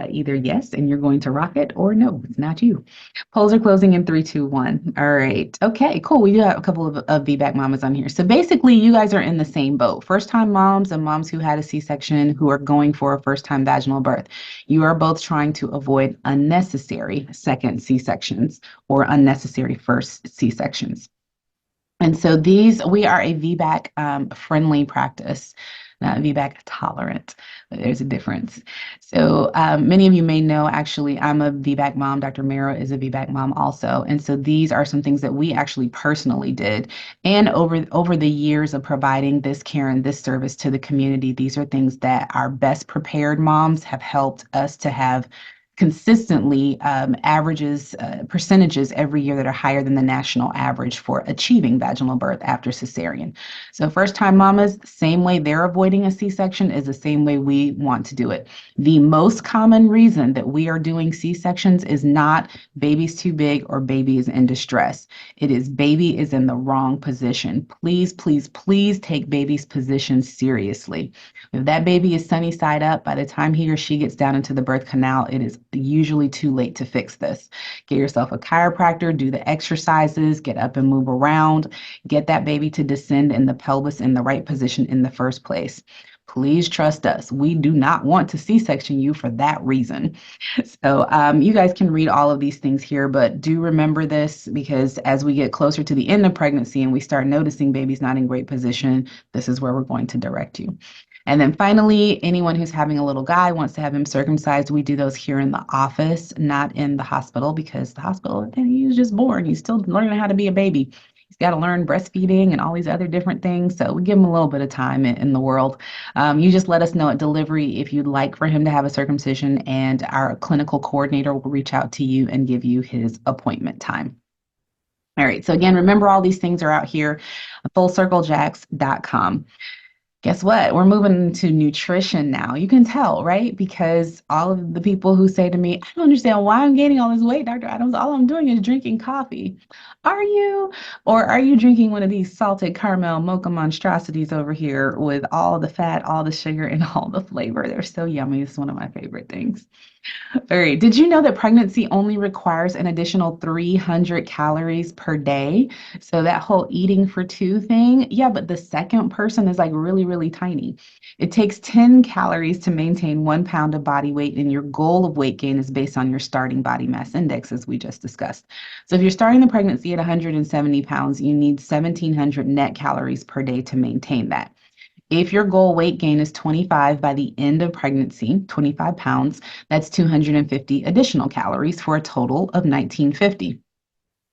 either yes, and you're going to rock it, or no, it's not you. Polls are closing in three, two, one. All right. Okay, cool. We do have a couple of VBAC mamas on here. So basically, you guys are in the same boat. First time moms and moms who had a C section who are going for a first time vaginal birth. You are both trying to avoid unnecessary second C sections or unnecessary first C sections. And so we are a VBAC friendly practice, not VBAC tolerant. There's a difference. So many of you may know, actually, I'm a VBAC mom. Dr. Mara is a VBAC mom also. And so these are some things that we actually personally did. And over the years of providing this care and this service to the community, these are things that our best prepared moms have helped us to have consistently averages, percentages every year that are higher than the national average for achieving vaginal birth after cesarean. So first time mamas, same way they're avoiding a C-section is the same way we want to do it. The most common reason that we are doing C-sections is not baby's too big or baby is in distress. It is baby is in the wrong position. Please, please, please take baby's position seriously. If that baby is sunny side up, by the time he or she gets down into the birth canal, it is usually too late to fix this. Get yourself a chiropractor, do the exercises, get up and move around, get that baby to descend in the pelvis in the right position in the first place. Please trust us. We do not want to C-section you for that reason. So you guys can read all of these things here, but do remember this because as we get closer to the end of pregnancy and we start noticing baby's not in great position, this is where we're going to direct you. And then finally, anyone who's having a little guy wants to have him circumcised, we do those here in the office, not in the hospital, because the hospital, he's just born. He's still learning how to be a baby. He's got to learn breastfeeding and all these other different things. So we give him a little bit of time in the world. You just let us know at delivery if you'd like for him to have a circumcision, and our clinical coordinator will reach out to you and give you his appointment time. All right. So again, remember all these things are out here, fullcirclejacks.com. Guess what? We're moving to nutrition now. You can tell, right? Because all of the people who say to me, I don't understand why I'm gaining all this weight, Dr. Adams. All I'm doing is drinking coffee. Are you? Or are you drinking one of these salted caramel mocha monstrosities over here with all the fat, all the sugar, and all the flavor? They're so yummy. It's one of my favorite things. All right. Did you know that pregnancy only requires an additional 300 calories per day? So that whole eating for two thing, yeah, but the second person is like really, really tiny. It takes 10 calories to maintain 1 pound of body weight, and your goal of weight gain is based on your starting body mass index, as we just discussed. So if you're starting the pregnancy at 170 pounds, you need 1,700 net calories per day to maintain that. If your goal weight gain is 25 by the end of pregnancy, 25 pounds, that's 250 additional calories for a total of 1950.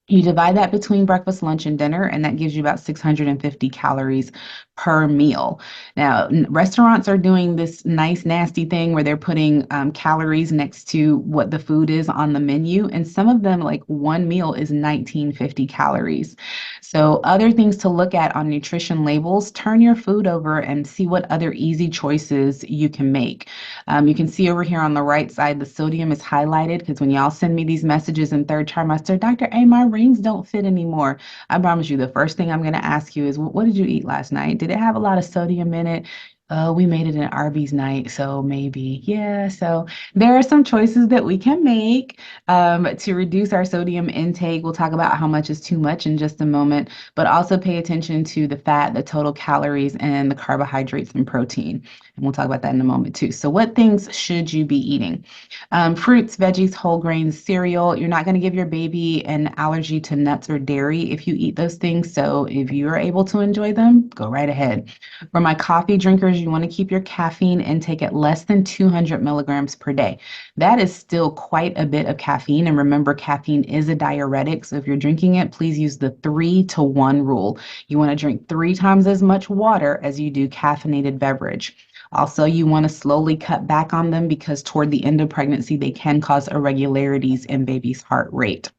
You divide that between breakfast, lunch, and dinner, and that gives you about 650 calories per meal. Now, restaurants are doing this nice, nasty thing where they're putting calories next to what the food is on the menu, and some of them, like one meal, is 1950 calories. So, other things to look at on nutrition labels, turn your food over and see what other easy choices you can make. You can see over here on the right side, the sodium is highlighted because when y'all send me these messages in third trimester, Dr. A, my rings don't fit anymore. I promise you, the first thing I'm going to ask you is, what did you eat last night? Did it have a lot of sodium in it? We made it an Arby's night, so maybe. Yeah, so there are some choices that we can make to reduce our sodium intake. We'll talk about how much is too much in just a moment, but also pay attention to the fat, the total calories, and the carbohydrates and protein. And we'll talk about that in a moment too. So what things should you be eating? Fruits, veggies, whole grains, cereal. You're not going to give your baby an allergy to nuts or dairy if you eat those things. So if you're able to enjoy them, go right ahead. For my coffee drinkers, you want to keep your caffeine intake at less than 200 milligrams per day. That is still quite a bit of caffeine. And remember, caffeine is a diuretic. So if you're drinking it, please use the 3-to-1 rule. You want to drink 3 times as much water as you do caffeinated beverage. Also, you want to slowly cut back on them because toward the end of pregnancy, they can cause irregularities in baby's heart rate.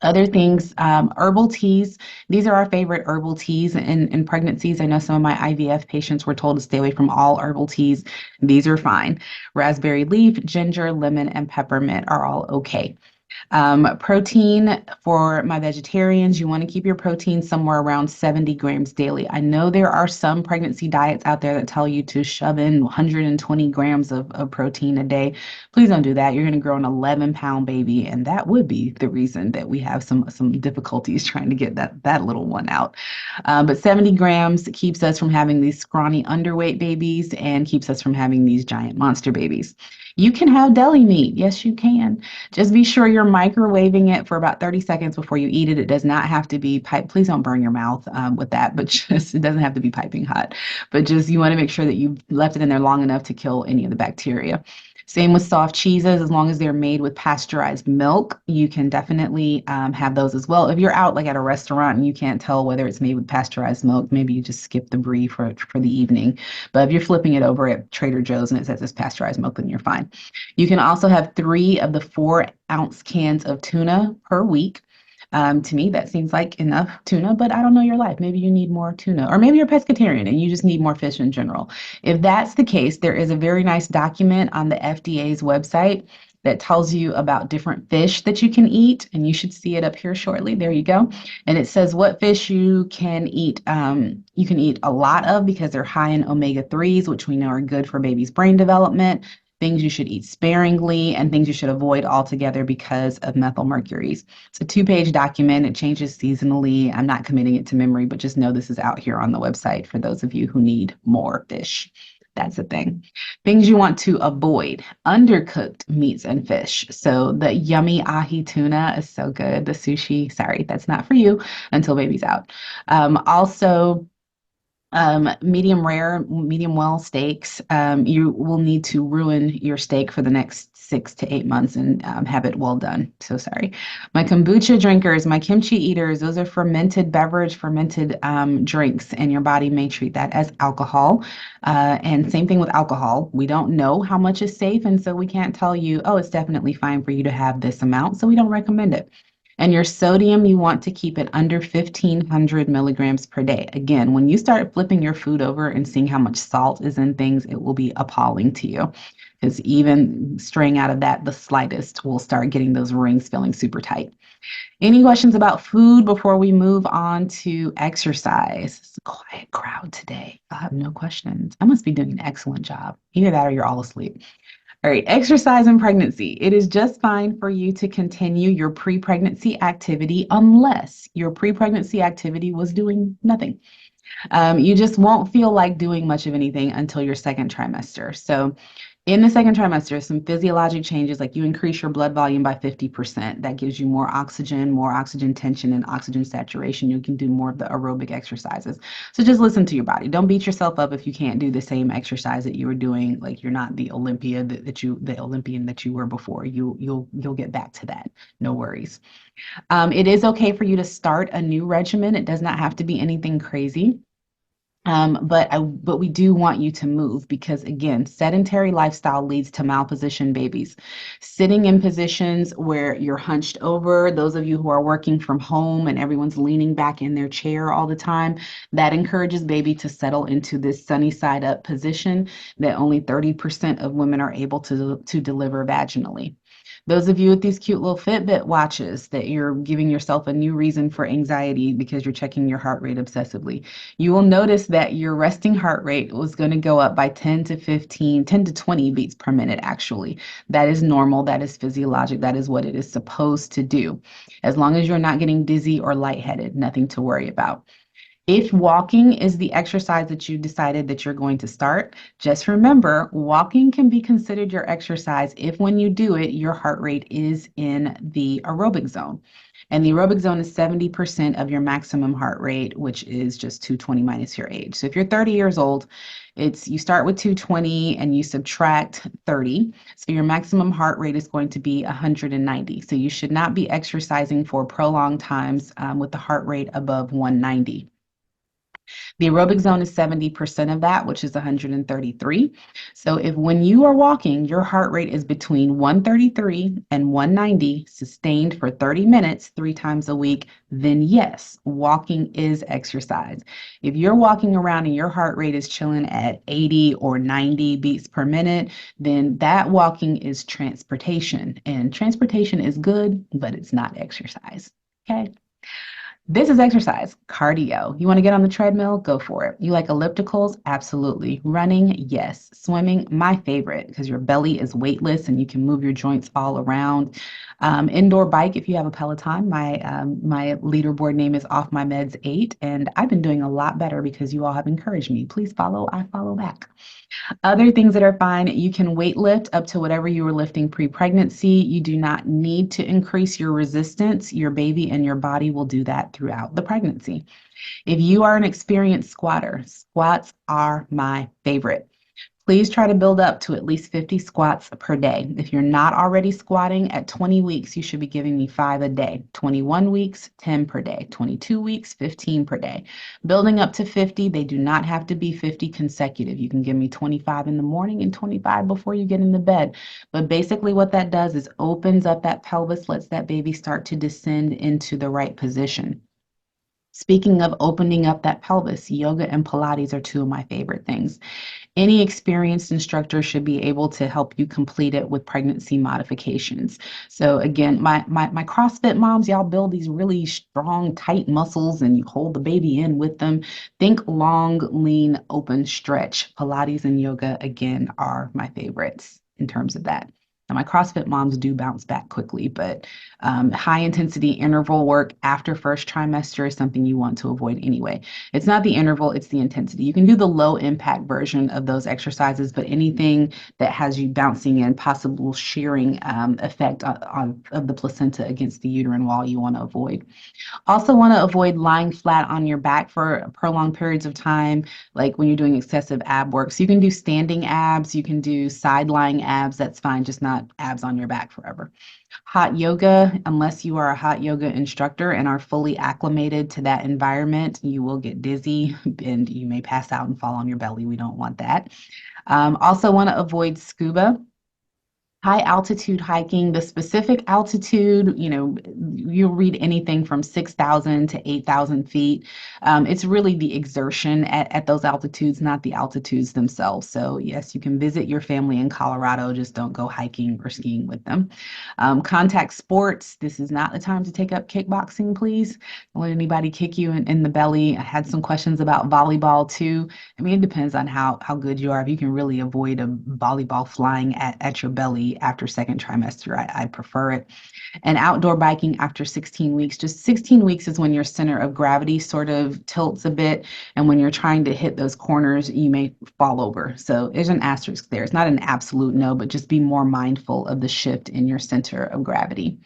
Other things, herbal teas. These are our favorite herbal teas in pregnancies. I know some of my IVF patients were told to stay away from all herbal teas. These are fine. Raspberry leaf, ginger, lemon, and peppermint are all okay. Protein for my vegetarians, you want to keep your protein somewhere around 70 grams daily. I know there are some pregnancy diets out there that tell you to shove in 120 grams of protein a day. Please don't do that. You're going to grow an 11-pound baby, and that would be the reason that we have some difficulties trying to get that little one out. But 70 grams keeps us from having these scrawny underweight babies and keeps us from having these giant monster babies. You can have deli meat. Yes, you can. Just be sure you're microwaving it for about 30 seconds before you eat it. It does not have to be pipe. Please don't burn your mouth with that, but just it doesn't have to be piping hot. But just you want to make sure that you've left it in there long enough to kill any of the bacteria. Same with soft cheeses, as long as they're made with pasteurized milk, you can definitely have those as well. If you're out like at a restaurant and you can't tell whether it's made with pasteurized milk, maybe you just skip the brie for the evening. But if you're flipping it over at Trader Joe's and it says it's pasteurized milk, then you're fine. You can also have 3 of the 4-ounce cans of tuna per week. To me, that seems like enough tuna, but I don't know your life. Maybe you need more tuna, or maybe you're pescatarian and you just need more fish in general. If that's the case, there is a very nice document on the FDA's website that tells you about different fish that you can eat, and you should see it up here shortly. There you go. And it says what fish you can eat. You can eat a lot of because they're high in omega-3s, which we know are good for baby's brain development, things you should eat sparingly, and things you should avoid altogether because of methylmercuries. It's a 2-page document. It changes seasonally. I'm not committing it to memory, but just know this is out here on the website for those of you who need more fish. That's the thing. Things you want to avoid: undercooked meats and fish. So the yummy ahi tuna is so good. The sushi, sorry, that's not for you until baby's out. Also, medium rare, medium well steaks. You will need to ruin your steak for the next 6 to 8 months and have it well done. So sorry. My kombucha drinkers, my kimchi eaters, those are fermented beverage, fermented drinks, and your body may treat that as alcohol. And same thing with alcohol. We don't know how much is safe, and so we can't tell you, oh, it's definitely fine for you to have this amount, so we don't recommend it. And your sodium, you want to keep it under 1,500 milligrams per day. Again, when you start flipping your food over and seeing how much salt is in things, it will be appalling to you. Because even straying out of that, the slightest will start getting those rings feeling super tight. Any questions about food before we move on to exercise? It's a quiet crowd today. I have no questions. I must be doing an excellent job. Either that or you're all asleep. All right, exercise in pregnancy. It is just fine for you to continue your pre-pregnancy activity unless your pre-pregnancy activity was doing nothing. You just won't feel like doing much of anything until your second trimester. So in the second trimester, some physiologic changes, like you increase your blood volume by 50%. That gives you more oxygen tension, and oxygen saturation. You can do more of the aerobic exercises. So just listen to your body. Don't beat yourself up if you can't do the same exercise that you were doing. Like you're not the the Olympian that you were before. You'll get back to that. No worries. It is okay for you to start a new regimen. It does not have to be anything crazy. But we do want you to move because again, sedentary lifestyle leads to malposition babies. Sitting in positions where you're hunched over, those of you who are working from home and everyone's leaning back in their chair all the time, that encourages baby to settle into this sunny side up position that only 30% of women are able to deliver vaginally. Those of you with these cute little Fitbit watches that you're giving yourself a new reason for anxiety because you're checking your heart rate obsessively, you will notice that your resting heart rate was going to go up by 10 to 15, 10 to 20 beats per minute, actually. That is normal. That is physiologic. That is what it is supposed to do. As long as you're not getting dizzy or lightheaded, nothing to worry about. If walking is the exercise that you decided that you're going to start, just remember walking can be considered your exercise if when you do it, your heart rate is in the aerobic zone. And the aerobic zone is 70% of your maximum heart rate, which is just 220 minus your age. So if you're 30 years old, you start with 220 and you subtract 30. So your maximum heart rate is going to be 190. So you should not be exercising for prolonged times with the heart rate above 190. The aerobic zone is 70% of that, which is 133. So if when you are walking, your heart rate is between 133 and 190, sustained for 30 minutes, 3 times a week, then yes, walking is exercise. If you're walking around and your heart rate is chilling at 80 or 90 beats per minute, then that walking is transportation. And transportation is good, but it's not exercise. Okay. This is exercise, cardio. You want to get on the treadmill? Go for it. You like ellipticals? Absolutely. Running? Yes. Swimming? My favorite because your belly is weightless and you can move your joints all around. Indoor bike, if you have a Peloton, my leaderboard name is Off My Meds 8, and I've been doing a lot better because you all have encouraged me. Please follow, I follow back. Other things that are fine, you can weight lift up to whatever you were lifting pre-pregnancy. You do not need to increase your resistance. Your baby and your body will do that throughout the pregnancy. If you are an experienced squatter, squats are my favorite. Please try to build up to at least 50 squats per day. If you're not already squatting at 20 weeks, you should be giving me 5 a day. 21 weeks, 10 per day. 22 weeks, 15 per day. Building up to 50, they do not have to be 50 consecutive. You can give me 25 in the morning and 25 before you get into bed. But basically what that does is opens up that pelvis, lets that baby start to descend into the right position. Speaking of opening up that pelvis, yoga and Pilates are two of my favorite things. Any experienced instructor should be able to help you complete it with pregnancy modifications. So again, my CrossFit moms, y'all build these really strong, tight muscles and you hold the baby in with them. Think long, lean, open, stretch. Pilates and yoga, again, are my favorites in terms of that. Now, my CrossFit moms do bounce back quickly, but high intensity interval work after first trimester is something you want to avoid anyway. It's not the interval, it's the intensity. You can do the low impact version of those exercises, but anything that has you bouncing in possible shearing effect of the placenta against the uterine wall you want to avoid. Also want to avoid lying flat on your back for prolonged periods of time, like when you're doing excessive ab work. So you can do standing abs, you can do side lying abs, that's fine, just not abs on your back forever. Hot yoga, unless you are a hot yoga instructor and are fully acclimated to that environment, you will get dizzy and you may pass out and fall on your belly. We don't want that. Also want to avoid scuba. High altitude hiking, the specific altitude, you'll read anything from 6,000 to 8,000 feet. It's really the exertion at those altitudes, not the altitudes themselves. So yes, you can visit your family in Colorado, just don't go hiking or skiing with them. Contact sports, this is not the time to take up kickboxing, please. Don't let anybody kick you in the belly. I had some questions about volleyball too. I mean, it depends on how good you are. If you can really avoid a volleyball flying at your belly after second trimester, I prefer it. And outdoor biking after 16 weeks. Just 16 weeks is when your center of gravity sort of tilts a bit. And when you're trying to hit those corners, you may fall over. So there's an asterisk there. It's not an absolute no, but just be more mindful of the shift in your center of gravity.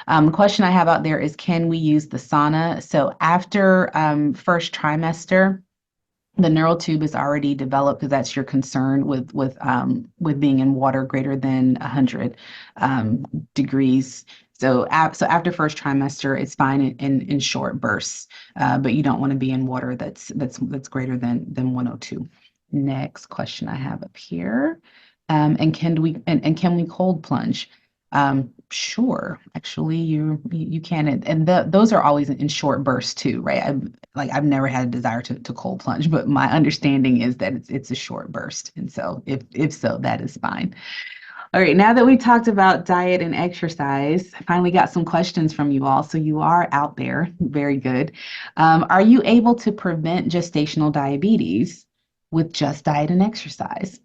The question I have out there is, can we use the sauna? So after first trimester, the neural tube is already developed because that's your concern with being in water greater than 100 degrees. So after first trimester, it's fine in short bursts, but you don't want to be in water that's greater than 102. Next question I have up here, and can we cold plunge? Sure, actually, you can, and those are always in short bursts too, right? I've never had a desire to cold plunge, but my understanding is that it's a short burst, and so if so, that is fine. All right, now that we talked about diet and exercise, I finally got some questions from you all. So you are out there, very good. Are you able to prevent gestational diabetes with just diet and exercise?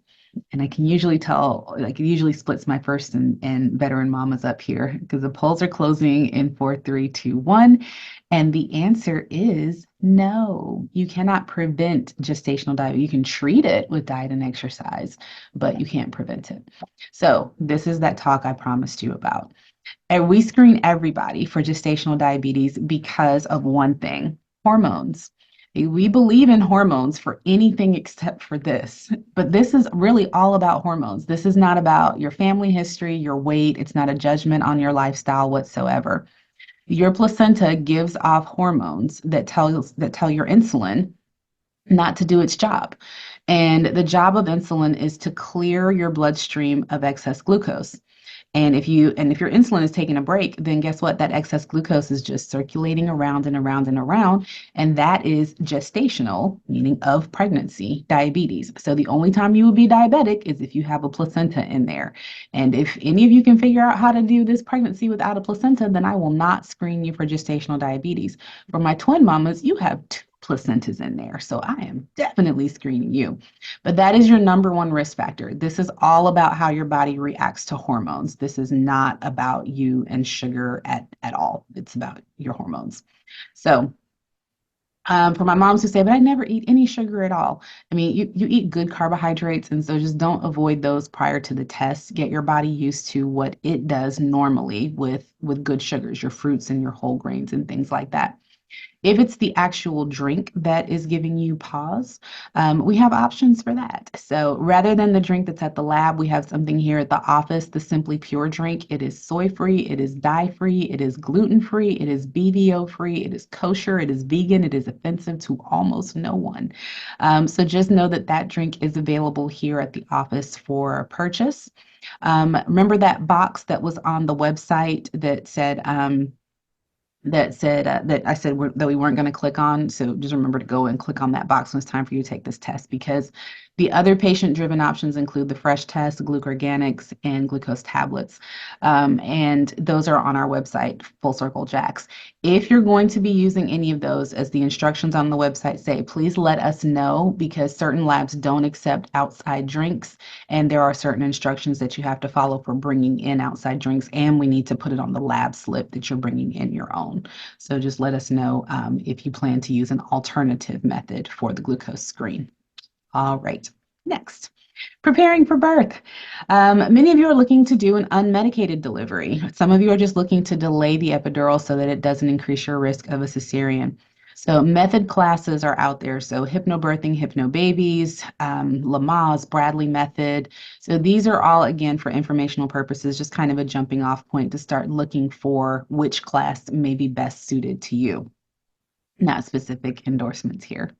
And I can usually tell, like it usually splits my first and veteran mamas up here because the polls are closing in 4, 3, 2, 1. And the answer is no. You cannot prevent gestational diabetes. You can treat it with diet and exercise, but you can't prevent it. So this is that talk I promised you about. And we screen everybody for gestational diabetes because of one thing, hormones. We believe in hormones for anything except for this, but this is really all about hormones. This is not about your family history, your weight. It's not a judgment on your lifestyle whatsoever. Your placenta gives off hormones that tell your insulin not to do its job. And the job of insulin is to clear your bloodstream of excess glucose. And if your insulin is taking a break, then guess what? That excess glucose is just circulating around and around and around. And that is gestational, meaning of pregnancy, diabetes. So the only time you will be diabetic is if you have a placenta in there. And if any of you can figure out how to do this pregnancy without a placenta, then I will not screen you for gestational diabetes. For my twin mamas, you have two placentas in there. So I am definitely screening you. But that is your number one risk factor. This is all about how your body reacts to hormones. This is not about you and sugar at all. It's about your hormones. So, for my moms who say, but I never eat any sugar at all. I mean, you eat good carbohydrates, and so just don't avoid those prior to the test. Get your body used to what it does normally with good sugars, your fruits and your whole grains and things like that. If it's the actual drink that is giving you pause, we have options for that. So rather than the drink that's at the lab, we have something here at the office, the Simply Pure drink. It is soy-free, it is dye-free, it is gluten-free, it is BVO-free, it is kosher, it is vegan, it is offensive to almost no one. So just know that that drink is available here at the office for purchase. Remember that box that was on the website that I said that we weren't going to click on. So just remember to go and click on that box when it's time for you to take this test, because the other patient-driven options include the fresh test, glucorganics, and glucose tablets. And those are on our website, Full Circle Jacks. If you're going to be using any of those, as the instructions on the website say, please let us know, because certain labs don't accept outside drinks, and there are certain instructions that you have to follow for bringing in outside drinks, and we need to put it on the lab slip that you're bringing in your own. So just let us know if you plan to use an alternative method for the glucose screen. All right, next. Preparing for birth. Many of you are looking to do an unmedicated delivery. Some of you are just looking to delay the epidural so that it doesn't increase your risk of a cesarean. So method classes are out there. So hypnobirthing, hypnobabies, Lamaze, Bradley method. So these are all, again, for informational purposes, just kind of a jumping off point to start looking for which class may be best suited to you. Not specific endorsements here.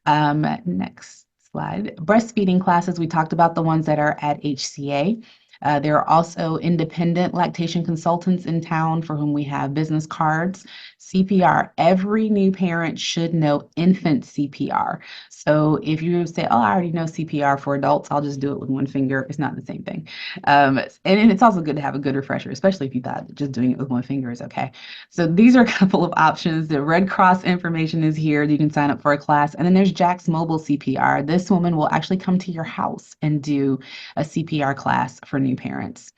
Next slide. Breastfeeding classes, we talked about the ones that are at HCA. There are also independent lactation consultants in town for whom we have business cards. CPR, every new parent should know infant CPR. So if you say, oh, I already know CPR for adults, I'll just do it with one finger. It's not the same thing. And it's also good to have a good refresher, especially if you thought just doing it with one finger is okay. So these are a couple of options. The Red Cross information is here. You can sign up for a class. And then there's Jack's Mobile CPR. This woman will actually come to your house and do a CPR class for new parents.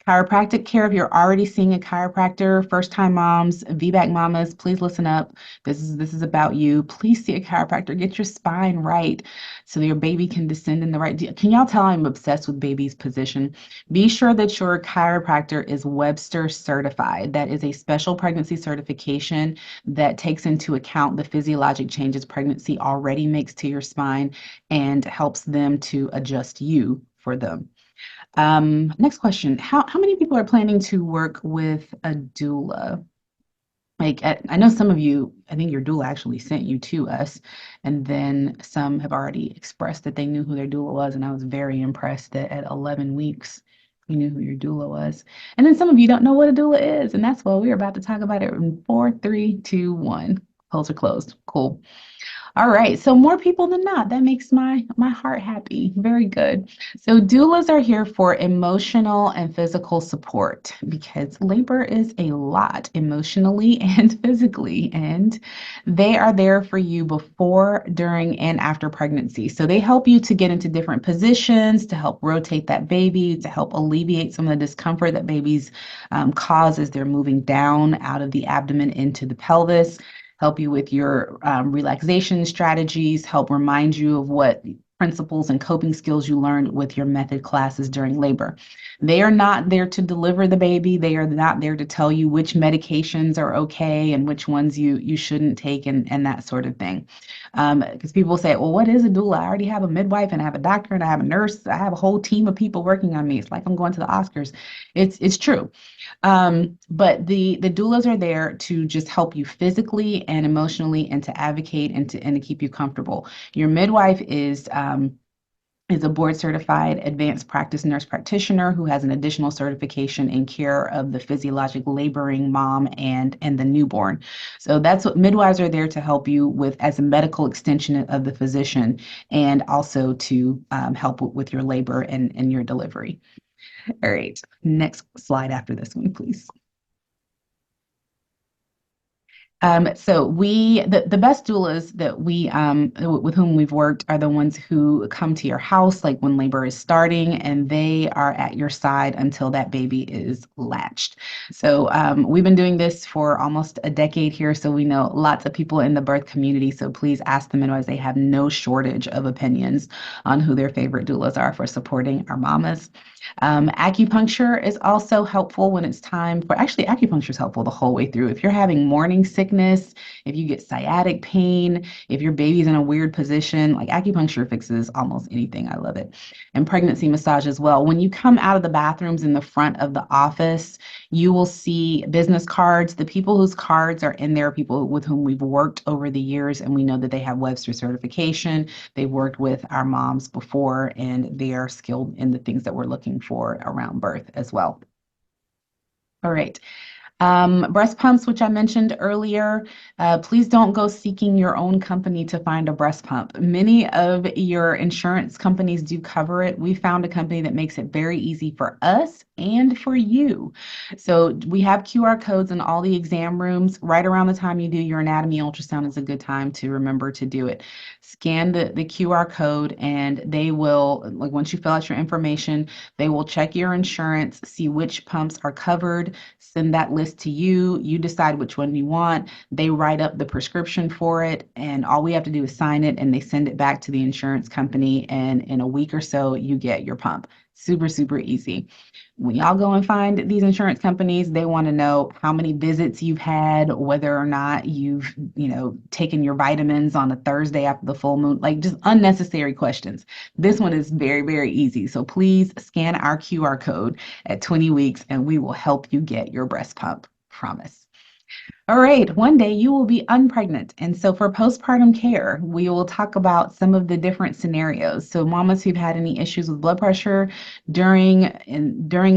Chiropractic care, if you're already seeing a chiropractor, first-time moms, VBAC mamas, please listen up. This is about you. Please see a chiropractor. Get your spine right so your baby can descend in the right. Can y'all tell I'm obsessed with baby's position? Be sure that your chiropractor is Webster certified. That is a special pregnancy certification that takes into account the physiologic changes pregnancy already makes to your spine and helps them to adjust you for them. Next question. How many people are planning to work with a doula? Like, I know some of you, I think your doula actually sent you to us, and then some have already expressed that they knew who their doula was, and I was very impressed that at 11 weeks, you knew who your doula was. And then some of you don't know what a doula is, and that's why we're about to talk about it in 4, 3, 2, 1. Polls are closed. Cool. All right, so more people than not. That makes my heart happy. Very good. So doulas are here for emotional and physical support, because labor is a lot emotionally and physically, and they are there for you before, during, and after pregnancy. So they help you to get into different positions, to help rotate that baby, to help alleviate some of the discomfort that babies cause as they're moving down out of the abdomen into the pelvis, help you with your relaxation strategies, help remind you of what principles and coping skills you learned with your method classes during labor. They are not there to deliver the baby. They are not there to tell you which medications are okay and which ones you shouldn't take and that sort of thing. Because people say, well, what is a doula? I already have a midwife and I have a doctor and I have a nurse. I have a whole team of people working on me. It's like I'm going to the Oscars. It's true. But the doulas are there to just help you physically and emotionally and to advocate and to keep you comfortable. Your midwife is a board certified advanced practice nurse practitioner who has an additional certification in care of the physiologic laboring mom and the newborn. So that's what midwives are there to help you with as a medical extension of the physician and also to help with your labor and your delivery. All right, next slide after this one, please. So the best doulas that we with whom we've worked are the ones who come to your house like when labor is starting and they are at your side until that baby is latched. So we've been doing this for almost a decade here, so we know lots of people in the birth community. So please ask the midwives; they have no shortage of opinions on who their favorite doulas are for supporting our mamas. Acupuncture is also helpful when it's time for, actually, acupuncture is helpful the whole way through. If you're having morning sickness, if you get sciatic pain, if your baby's in a weird position, like acupuncture fixes almost anything. I love it. And pregnancy massage as well. When you come out of the bathrooms in the front of the office, you will see business cards. The people whose cards are in there are people with whom we've worked over the years, and we know that they have Webster certification. They've worked with our moms before, and they are skilled in the things that we're looking for around birth as well. All right. Breast pumps, which I mentioned earlier, please don't go seeking your own company to find a breast pump. Many of your insurance companies do cover it. We found a company that makes it very easy for us and for you. So we have QR codes in all the exam rooms. Right around the time you do your anatomy ultrasound is a good time to remember to do it. Scan the QR code and they will, like once you fill out your information, they will check your insurance, see which pumps are covered, send that list to you. You decide which one you want. They write up the prescription for it, and all we have to do is sign it, and they send it back to the insurance company. And in a week or so, you get your pump. Super, super easy. When y'all go and find these insurance companies, they want to know how many visits you've had, whether or not you've, taken your vitamins on a Thursday after the full moon, like just unnecessary questions. This one is very, very easy. So please scan our QR code at 20 weeks and we will help you get your breast pump. Promise. All right, one day you will be unpregnant. And so for postpartum care, we will talk about some of the different scenarios. So mamas who've had any issues with blood pressure during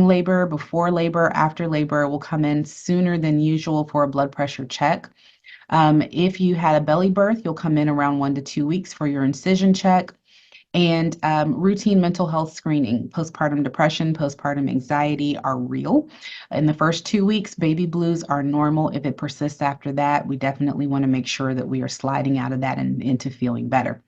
labor, before labor, after labor will come in sooner than usual for a blood pressure check. If you had a belly birth, you'll come in around 1 to 2 weeks for your incision check and routine mental health screening. Postpartum depression, postpartum anxiety are real. In the first 2 weeks, baby blues are normal. If it persists after that, we definitely want to make sure that we are sliding out of that and into feeling better.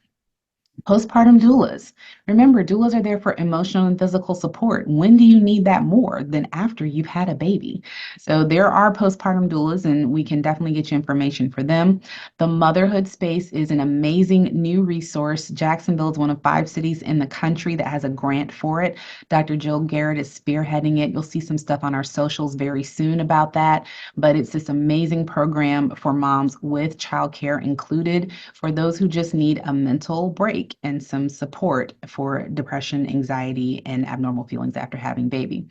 Postpartum doulas. Remember, doulas are there for emotional and physical support. When do you need that more than after you've had a baby? So there are postpartum doulas, and we can definitely get you information for them. The motherhood space is an amazing new resource. Jacksonville is one of 5 cities in the country that has a grant for it. Dr. Jill Garrett is spearheading it. You'll see some stuff on our socials very soon about that, but it's this amazing program for moms with childcare included for those who just need a mental break and some support for depression, anxiety, and abnormal feelings after having baby.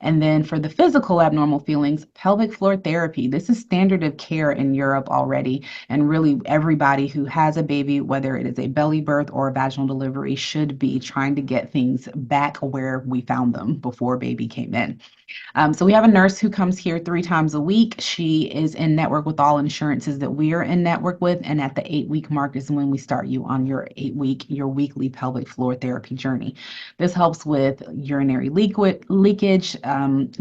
And then for the physical abnormal feelings, pelvic floor therapy. This is standard of care in Europe already. And really, everybody who has a baby, whether it is a belly birth or a vaginal delivery, should be trying to get things back where we found them before baby came in. So we have a nurse who comes here 3 times a week. She is in network with all insurances that we are in network with. And at the 8 week mark is when we start you on your weekly pelvic floor therapy journey. This helps with urinary leakage,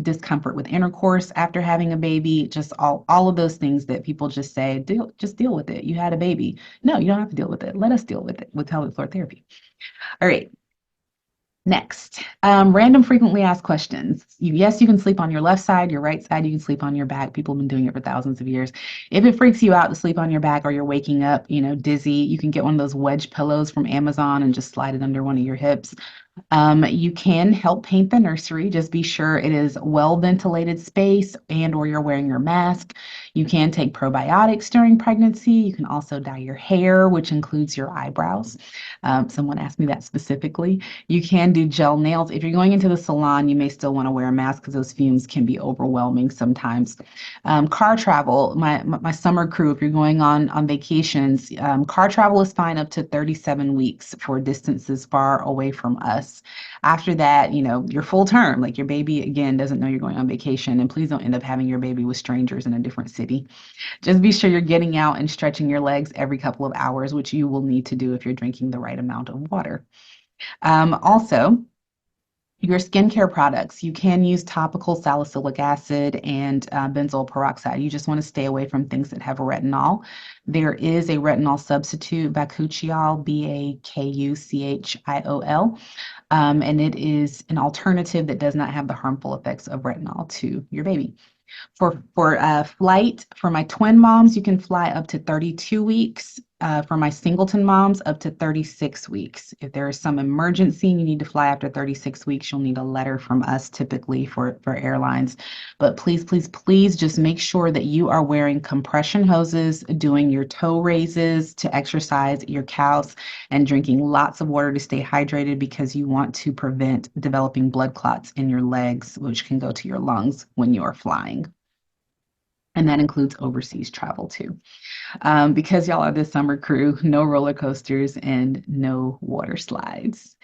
discomfort with intercourse after having a baby, just all of those things that people just say, just deal with it. You had a baby. No, you don't have to deal with it. Let us deal with it with pelvic floor therapy. All right. Next, random frequently asked questions. Yes, you can sleep on your left side, your right side, you can sleep on your back. People have been doing it for thousands of years. If it freaks you out to sleep on your back or you're waking up, dizzy, you can get one of those wedge pillows from Amazon and just slide it under one of your hips. You can help paint the nursery. Just be sure it is well ventilated space and or you're wearing your mask. You can take probiotics during pregnancy. You can also dye your hair, which includes your eyebrows. Someone asked me that specifically. You can do gel nails. If you're going into the salon, you may still want to wear a mask because those fumes can be overwhelming sometimes. Car travel, my summer crew, if you're going on vacations, car travel is fine up to 37 weeks for distances far away from us. After that, you're full term, like your baby again doesn't know you're going on vacation, and please don't end up having your baby with strangers in a different city. Just be sure you're getting out and stretching your legs every couple of hours, which you will need to do if you're drinking the right amount of water. Also, your skincare products, you can use topical salicylic acid and benzoyl peroxide. You just want to stay away from things that have retinol. There is a retinol substitute, bakuchiol, Bakuchiol, and it is an alternative that does not have the harmful effects of retinol to your baby. For flight, for my twin moms, you can fly up to 32 weeks. For my singleton moms, up to 36 weeks. If there is some emergency and you need to fly after 36 weeks, you'll need a letter from us typically for airlines. But please, please, please just make sure that you are wearing compression hoses, doing your toe raises to exercise your calves, and drinking lots of water to stay hydrated because you want to prevent developing blood clots in your legs, which can go to your lungs when you are flying. And that includes overseas travel too. Because y'all are the summer crew, no roller coasters and no water slides.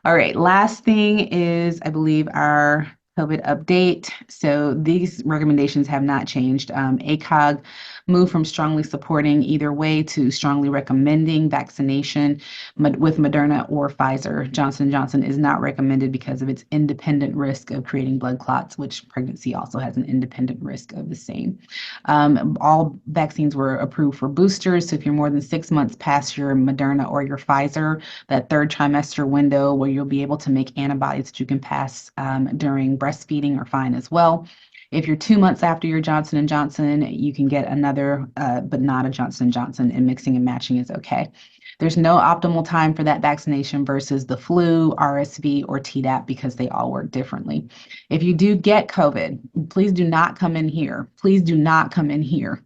All right, last thing is, I believe, our COVID update. So these recommendations have not changed. ACOG moved from strongly supporting either way to strongly recommending vaccination with Moderna or Pfizer. Johnson & Johnson is not recommended because of its independent risk of creating blood clots, which pregnancy also has an independent risk of the same. All vaccines were approved for boosters. So if you're more than 6 months past your Moderna or your Pfizer, that third trimester window where you'll be able to make antibodies that you can pass during breastfeeding are fine as well. If you're 2 months after your Johnson & Johnson, you can get another, but not a Johnson & Johnson, and mixing and matching is okay. There's no optimal time for that vaccination versus the flu, RSV, or Tdap because they all work differently. If you do get COVID, please do not come in here. Please do not come in here.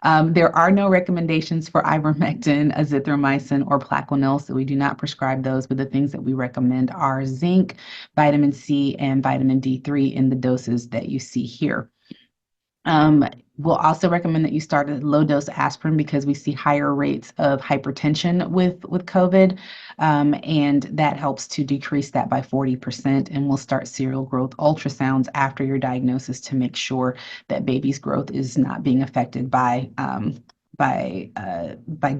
There are no recommendations for ivermectin, azithromycin, or Plaquenil, so we do not prescribe those, but the things that we recommend are zinc, vitamin C, and vitamin D3 in the doses that you see here. We'll also recommend that you start a low dose aspirin because we see higher rates of hypertension with COVID, and that helps to decrease that by 40%. And we'll start serial growth ultrasounds after your diagnosis to make sure that baby's growth is not being affected by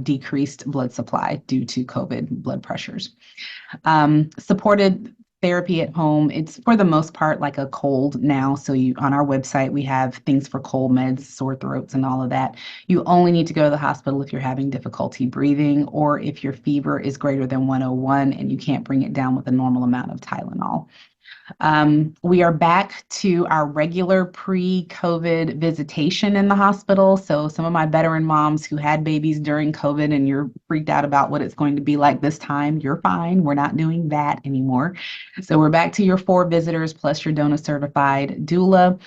decreased blood supply due to COVID blood pressures. Supported therapy at home, it's for the most part like a cold now. So on our website, we have things for cold meds, sore throats, and all of that. You only need to go to the hospital if you're having difficulty breathing or if your fever is greater than 101 and you can't bring it down with a normal amount of Tylenol. We are back to our regular pre-COVID visitation in the hospital. So some of my veteran moms who had babies during COVID and you're freaked out about what it's going to be like this time, you're fine. We're not doing that anymore. So we're back to your 4 visitors plus your DONA certified doula.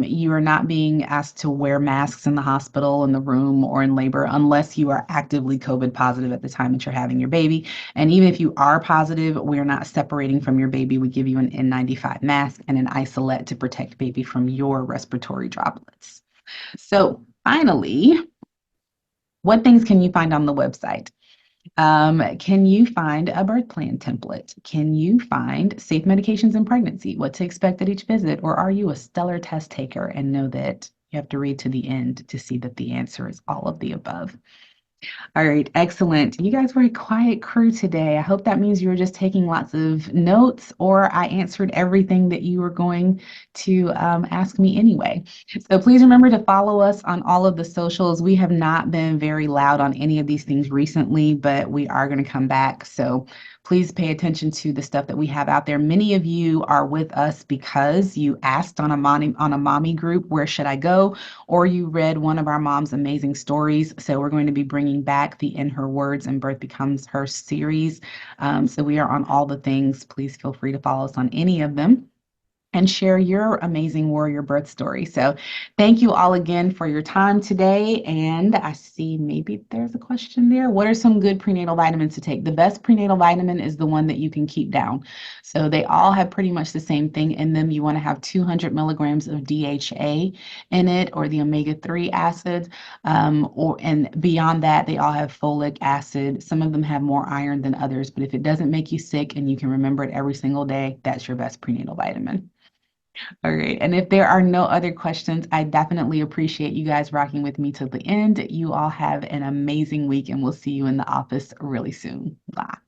You are not being asked to wear masks in the hospital, in the room, or in labor unless you are actively COVID positive at the time that you're having your baby. And even if you are positive, we're not separating from your baby. We give you an N95 mask and an isolette to protect baby from your respiratory droplets. So finally, what things can you find on the website? Can you find a birth plan template? Can you find safe medications in pregnancy? What to expect at each visit? Or are you a stellar test taker and know that you have to read to the end to see that the answer is all of the above? All right, excellent. You guys were a quiet crew today. I hope that means you were just taking lots of notes or I answered everything that you were going to ask me anyway. So please remember to follow us on all of the socials. We have not been very loud on any of these things recently, but we are going to come back. So please pay attention to the stuff that we have out there. Many of you are with us because you asked on a mommy group, where should I go? Or you read one of our mom's amazing stories. So we're going to be bringing back the In Her Words and Birth Becomes Her series. So we are on all the things. Please feel free to follow us on any of them and share your amazing warrior birth story. So thank you all again for your time today. And I see maybe there's a question there. What are some good prenatal vitamins to take? The best prenatal vitamin is the one that you can keep down. So they all have pretty much the same thing in them. You want to have 200 milligrams of DHA in it, or the omega-3 acids. And beyond that, they all have folic acid. Some of them have more iron than others, but if it doesn't make you sick and you can remember it every single day, that's your best prenatal vitamin. All right. And if there are no other questions, I definitely appreciate you guys rocking with me till the end. You all have an amazing week, and we'll see you in the office really soon. Bye.